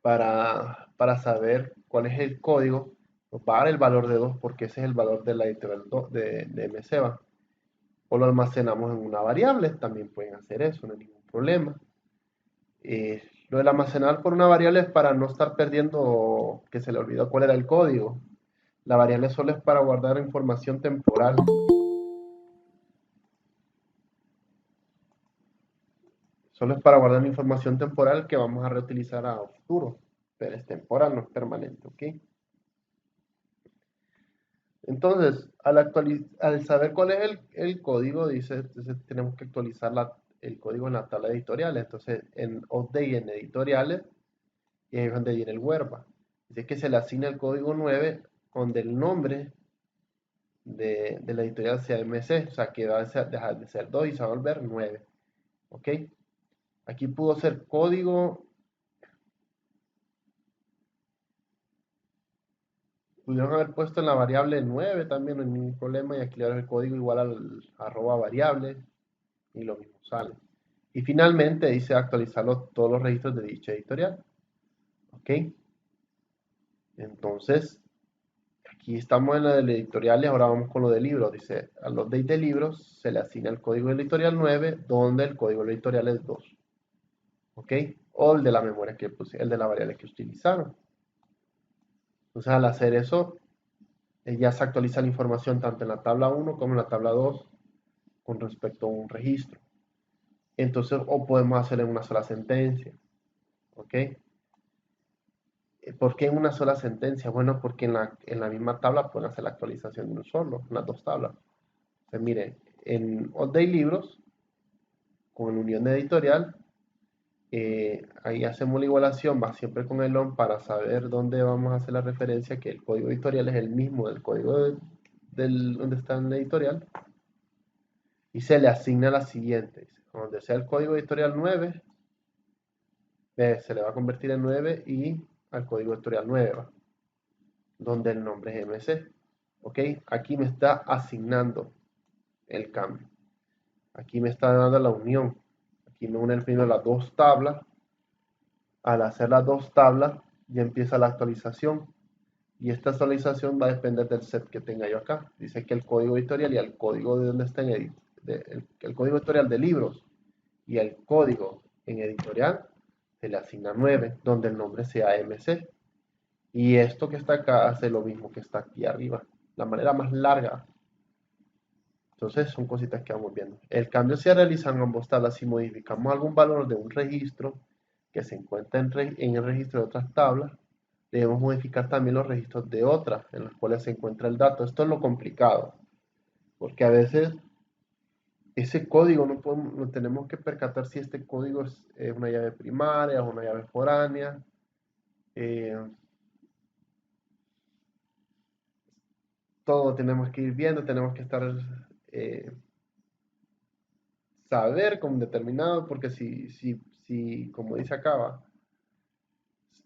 para saber cuál es el código, nos va a dar el valor de 2 porque ese es el valor de la editorial de MC. O lo almacenamos en una variable, también pueden hacer eso, no hay ningún problema. Lo del almacenar por una variable es para no estar perdiendo que se le olvidó cuál era el código. La variable solo es para guardar información temporal. Solo es para guardar información temporal que vamos a reutilizar a futuro, pero es temporal, no es permanente, ¿ok? Entonces, al saber cuál es el código, entonces tenemos que actualizar el código en la tabla de editoriales. Entonces, en update en editoriales, y ahí es donde viene el where. Dice que se le asigna el código 9 donde el nombre de la editorial sea MC, o sea que va a dejar de ser 2 y se va a volver 9. ¿Ok? Aquí pudo ser código. Pudieron haber puesto en la variable 9 también, no hay ningún problema, y aquí le dan el código igual al arroba variable y lo mismo sale. Y finalmente dice actualizar todos los registros de dicha editorial. ¿Ok? Entonces, aquí estamos en la del editorial y ahora vamos con lo de libros. Dice, a los de libros se le asigna el código editorial 9, donde el código editorial es 2. ¿Ok? O el de la memoria el de la variable que utilizaron. Entonces, al hacer eso, ya se actualiza la información tanto en la tabla 1 como en la tabla 2 con respecto a un registro. Entonces, o podemos hacerlo en una sola sentencia. ¿Ok? ¿Por qué en una sola sentencia? Bueno, porque en la misma tabla pueden hacer la actualización de uno solo, en las dos tablas. Entonces, mire, en Update Libros, con unión de editorial, ahí hacemos la igualación, va siempre con el ON para saber dónde vamos a hacer la referencia, que el código editorial es el mismo del código donde está en la editorial, y se le asigna la siguiente. Donde sea el código editorial 9, se le va a convertir en 9 y al código editorial 9, donde el nombre es MC. ¿Ok? Aquí me está asignando el cambio. Aquí me está dando la unión. Aquí me une el fin de las dos tablas. Al hacer las dos tablas, ya empieza la actualización. Y esta actualización va a depender del set que tenga yo acá. Dice que el código editorial y el código de donde está el código editorial de libros y el código en editorial se le asigna 9, donde el nombre sea MC. Y esto que está acá hace lo mismo que está aquí arriba. La manera más larga. Entonces son cositas que vamos viendo. El cambio se realiza en ambos tablas si modificamos algún valor de un registro que se encuentra en el registro de otras tablas. Debemos modificar también los registros de otras en las cuales se encuentra el dato. Esto es lo complicado, porque a veces ese código no tenemos que percatar si este código es una llave primaria o una llave foránea. Todo tenemos que ir viendo, tenemos que estar saber con determinado, porque como dice acá,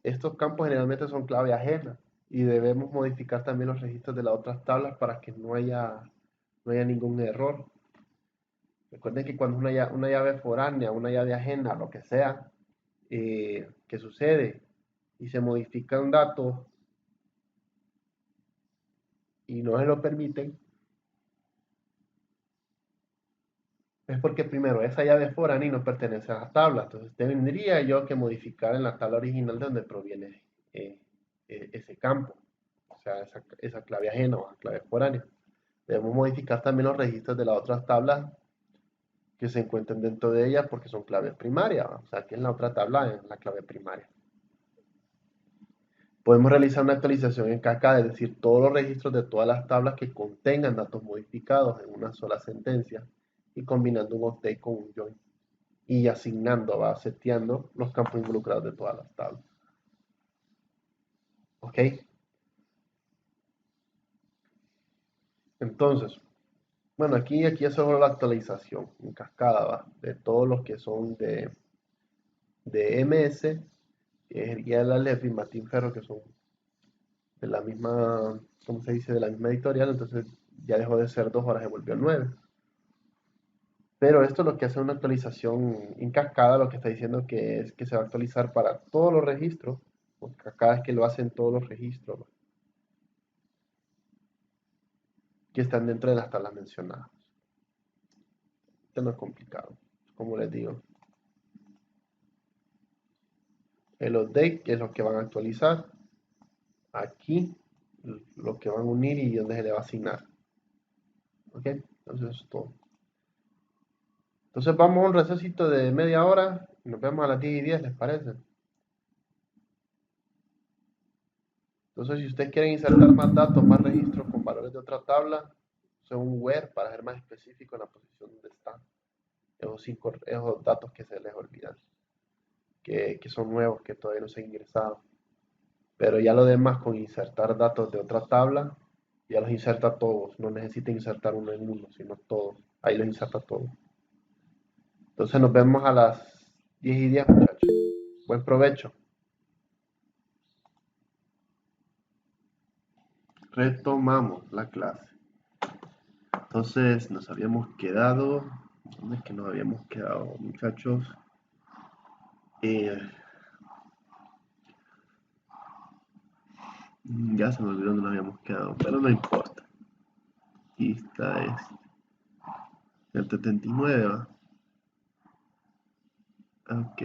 estos campos generalmente son clave ajena y debemos modificar también los registros de las otras tablas para que no haya ningún error. Recuerden que cuando una llave foránea, una llave ajena, lo que sea, que sucede y se modifican datos y no se lo permiten, es porque primero esa llave foránea no pertenece a la tabla. Entonces tendría yo que modificar en la tabla original de donde proviene ese campo, o sea, esa clave ajena o clave foránea. Debemos modificar también los registros de las otras tablas que se encuentren dentro de ellas porque son claves primarias, o sea, que en la otra tabla es la clave primaria. Podemos realizar una actualización en cascada, es decir, todos los registros de todas las tablas que contengan datos modificados en una sola sentencia y combinando un update con un join y asignando, seteando los campos involucrados de todas las tablas. ¿Ok? Entonces, bueno, aquí hacemos la actualización en cascada, de todos los que son de MS, que es el guía de la Lepri, Martín Ferro, que son de la misma, ¿cómo se dice? De la misma editorial, entonces ya dejó de ser 2 horas, se volvió 9. Pero esto lo que hace una actualización en cascada, lo que está diciendo que es que se va a actualizar para todos los registros, porque cada vez que lo hacen todos los registros que están dentro de las tablas mencionadas. Esto no es complicado, como les digo. El update, que es lo que van a actualizar. Aquí, lo que van a unir y donde se le va a asignar. ¿Ok? Entonces eso es todo. Entonces vamos a un recesito de media hora y nos vemos a las 10:10, ¿les parece? Entonces si ustedes quieren insertar más datos, más registros con valores de otra tabla, usen un where para ser más específico en la posición donde están esos datos que se les olvidan, que son nuevos, que todavía no se han ingresado. Pero ya lo demás con insertar datos de otra tabla, ya los inserta todos, no necesita insertar uno en uno, sino todos. Ahí los inserta todos. Entonces nos vemos a las 10:10, muchachos. Buen provecho. Retomamos la clase. Entonces nos habíamos quedado. ¿Dónde es que nos habíamos quedado, muchachos? Ya se me olvidó dónde nos habíamos quedado, pero no importa. Aquí está el 79, ¿va? Ok.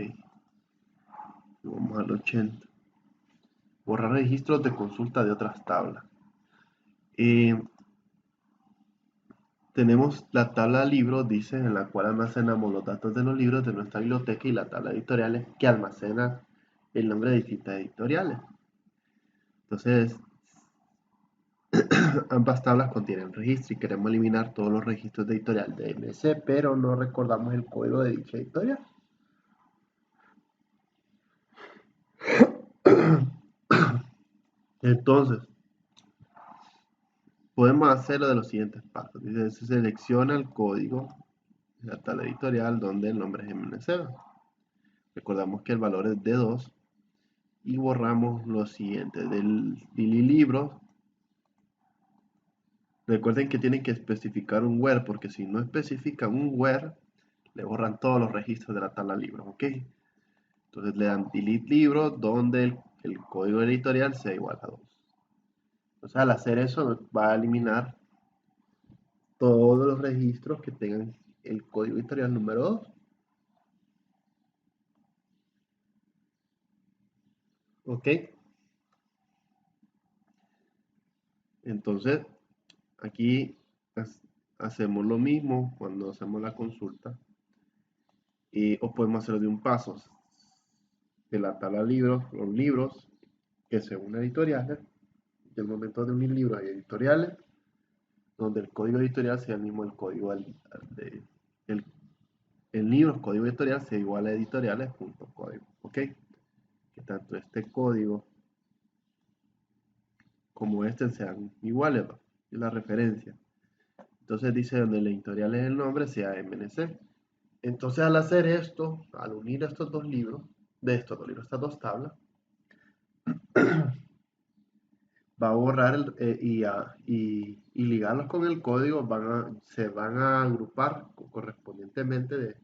Vamos al 80. Borrar registros de consulta de otras tablas. Tenemos la tabla de libros, dice, en la cual almacenamos los datos de los libros de nuestra biblioteca y la tabla de editoriales que almacena el nombre de distintas editoriales. Entonces, ambas tablas contienen registro y queremos eliminar todos los registros de editorial de MC, pero no recordamos el código de dicha editorial. Entonces, podemos hacerlo de los siguientes pasos. Dice, se selecciona el código de la tabla editorial donde el nombre es MNC. Recordamos que el valor es D2 y borramos lo siguiente del libro. Recuerden que tienen que especificar un where, porque si no especifican un where, le borran todos los registros de la tabla libros, ¿ok? Entonces le dan delete libro donde el código editorial sea igual a 2. Entonces al hacer eso va a eliminar todos los registros que tengan el código editorial número 2. ¿Ok? Entonces aquí hacemos lo mismo cuando hacemos la consulta. O podemos hacerlo de un paso. De la tabla libros, los libros que según editoriales, del momento de unir libros y editoriales, donde el código editorial sea el mismo el código el libro, código editorial sea igual a editoriales.código, ¿ok? Que tanto este código como este sean iguales, ¿va? Es la referencia. Entonces dice donde el editorial es el nombre, sea MNC. Entonces al hacer esto, al unir estos dos libros, estas dos tablas, va a borrar y ligarlos con el código, se van a agrupar correspondientemente de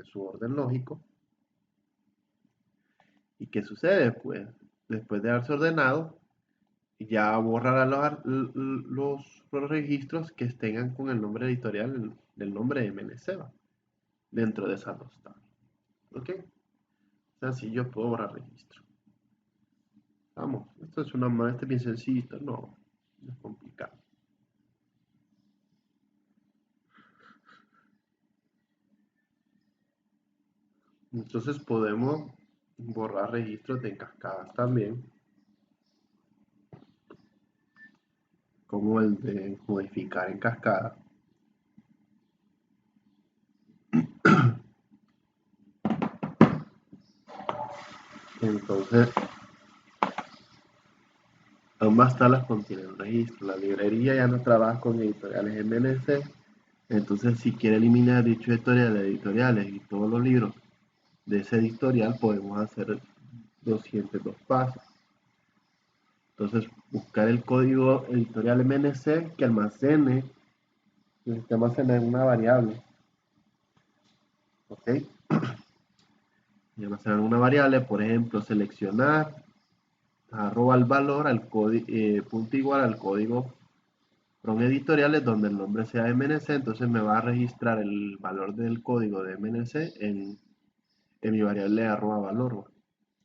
su orden lógico. ¿Y qué sucede? Pues después de haberse ordenado, ya borrará los registros que tengan con el nombre editorial del nombre de MNC dentro de esas dos tablas. ¿Ok? Sencillo, puedo borrar registro. Vamos, esto es bien sencillito, no es complicado. Entonces podemos borrar registros de cascadas también, como el de modificar en cascada. Entonces, ambas tablas contienen registro. La librería ya no trabaja con editoriales MNC. Entonces, si quiere eliminar dicho editoriales y todos los libros de ese editorial, podemos hacer los siguientes dos pasos. Entonces, buscar el código editorial MNC que almacene en una variable. ¿Ok? Y almacenar una variable, por ejemplo, seleccionar arroba el valor al punto igual al código from editoriales donde el nombre sea MNC. Entonces me va a registrar el valor del código de MNC en mi variable arroba valor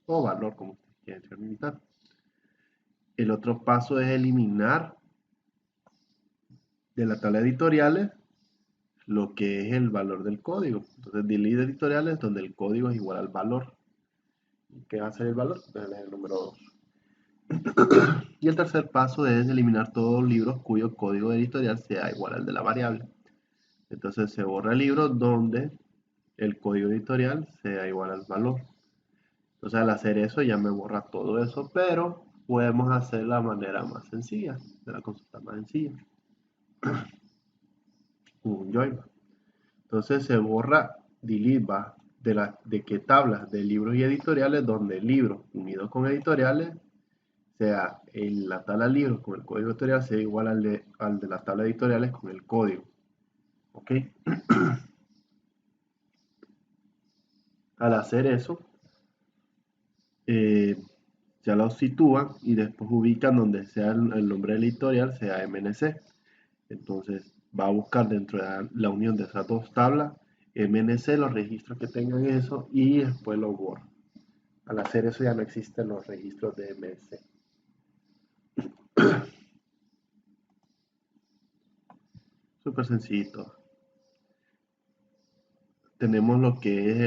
o valor, como ustedes quieran delimitar. El otro paso es eliminar de la tabla de editoriales lo que es el valor del código. Entonces delete editoriales donde el código es igual al valor. ¿Qué va a ser el valor? El número 2. Y el tercer paso es eliminar todos los libros cuyo código editorial sea igual al de la variable. Entonces se borra el libro donde el código editorial sea igual al valor. Entonces al hacer eso ya me borra todo eso, pero podemos hacer la manera más sencilla, de la consulta más sencilla. Un join. Entonces se borra delete de qué tablas de libros y editoriales donde el libro unido con editoriales sea en la tabla libros con el código editorial sea igual al de la tabla editoriales con el código. ¿Ok? Al hacer eso, ya lo sitúan y después ubican donde sea el nombre del editorial, sea MNC. Entonces va a buscar dentro de la unión de esas dos tablas MNC, los registros que tengan eso, y después lo borra. Al hacer eso ya no existen los registros de MNC. Súper sencillito. Tenemos lo que es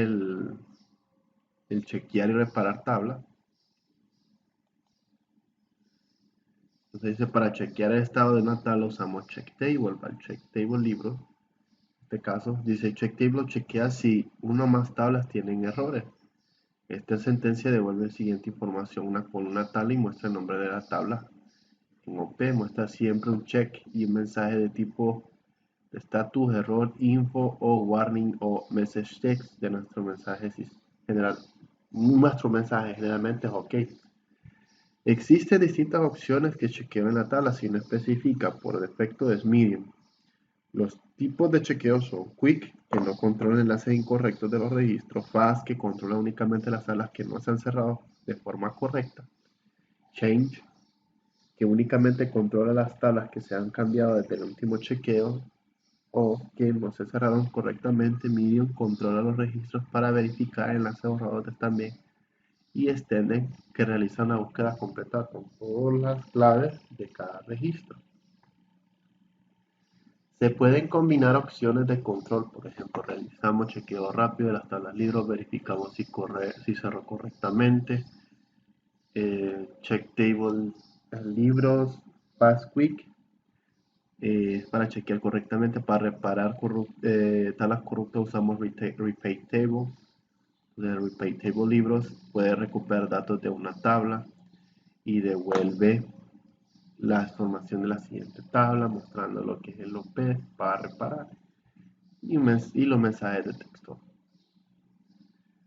el chequear y reparar tabla. Entonces dice, para chequear el estado de una tabla usamos checktable. Para el checktable libro, en este caso, dice checktable chequea si una o más tablas tienen errores. Esta sentencia devuelve la siguiente información con una tabla y muestra el nombre de la tabla. En OP muestra siempre un check y un mensaje de tipo status, error, info o warning o message text de nuestro mensaje general. Nuestro mensaje generalmente es OK. Existen distintas opciones que chequeo en la tabla, si no especifica, por defecto es medium. Los tipos de chequeo son quick, que no controla enlaces incorrectos de los registros; fast, que controla únicamente las tablas que no se han cerrado de forma correcta; change, que únicamente controla las tablas que se han cambiado desde el último chequeo o que no se cerraron correctamente; medium, controla los registros para verificar enlaces borradores también; y extenden, que realizan la búsqueda completa con todas las claves de cada registro. Se pueden combinar opciones de control, por ejemplo, realizamos chequeo rápido de las tablas libros, verificamos si cerró correctamente, check table libros, fast quick, para chequear correctamente; para reparar tablas corruptas usamos repair table. De repair table libros puede recuperar datos de una tabla y devuelve la información de la siguiente tabla mostrando lo que es el OP para reparar. y los mensajes de texto.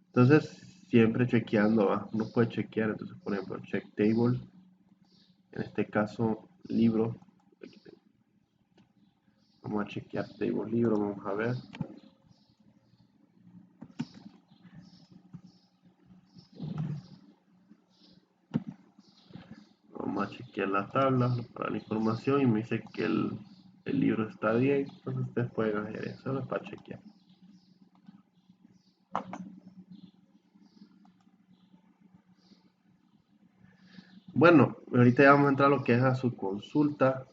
Entonces, siempre chequeando, ¿va? Uno puede chequear, entonces, por ejemplo, check table, en este caso, libro. Vamos a chequear table libro, vamos a ver. Vamos a chequear la tabla para la información y me dice que el libro está bien, entonces ustedes pueden hacer eso, solo para chequear. Bueno, ahorita ya vamos a entrar a lo que es a su consulta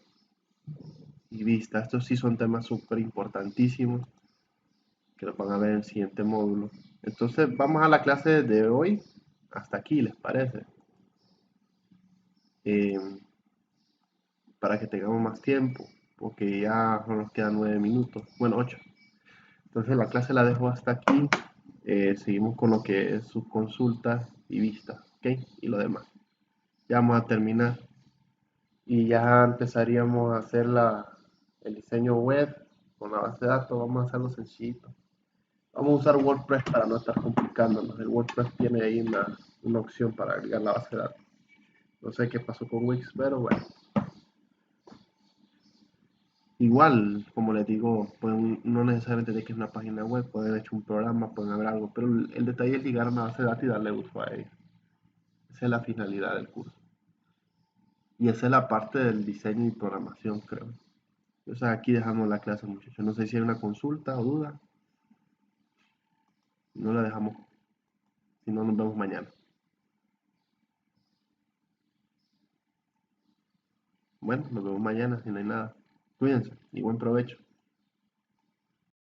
y vista. Estos sí son temas súper importantísimos que los van a ver en el siguiente módulo. Entonces vamos a la clase de hoy. Hasta aquí, ¿les parece? Para que tengamos más tiempo, porque ya nos quedan 9 minutos, bueno, 8. Entonces la clase la dejo hasta aquí. Seguimos con lo que es sus consultas y vistas, ¿ok? Y lo demás. Ya vamos a terminar. Y ya empezaríamos a hacer el diseño web con la base de datos. Vamos a hacerlo sencillito. Vamos a usar WordPress para no estar complicándonos. El WordPress tiene ahí una opción para agregar la base de datos. No sé qué pasó con Wix, pero bueno. Igual, como les digo, no necesariamente tiene que es una página web, pueden haber hecho un programa, pueden haber algo, pero el detalle es llegar a una base de datos y darle uso a ella. Esa es la finalidad del curso. Y esa es la parte del diseño y programación, creo. Entonces aquí dejamos la clase, muchachos. No sé si hay una consulta o duda. No la dejamos. Si no, nos vemos mañana. Bueno, nos vemos mañana si no hay nada. Cuídense y buen provecho.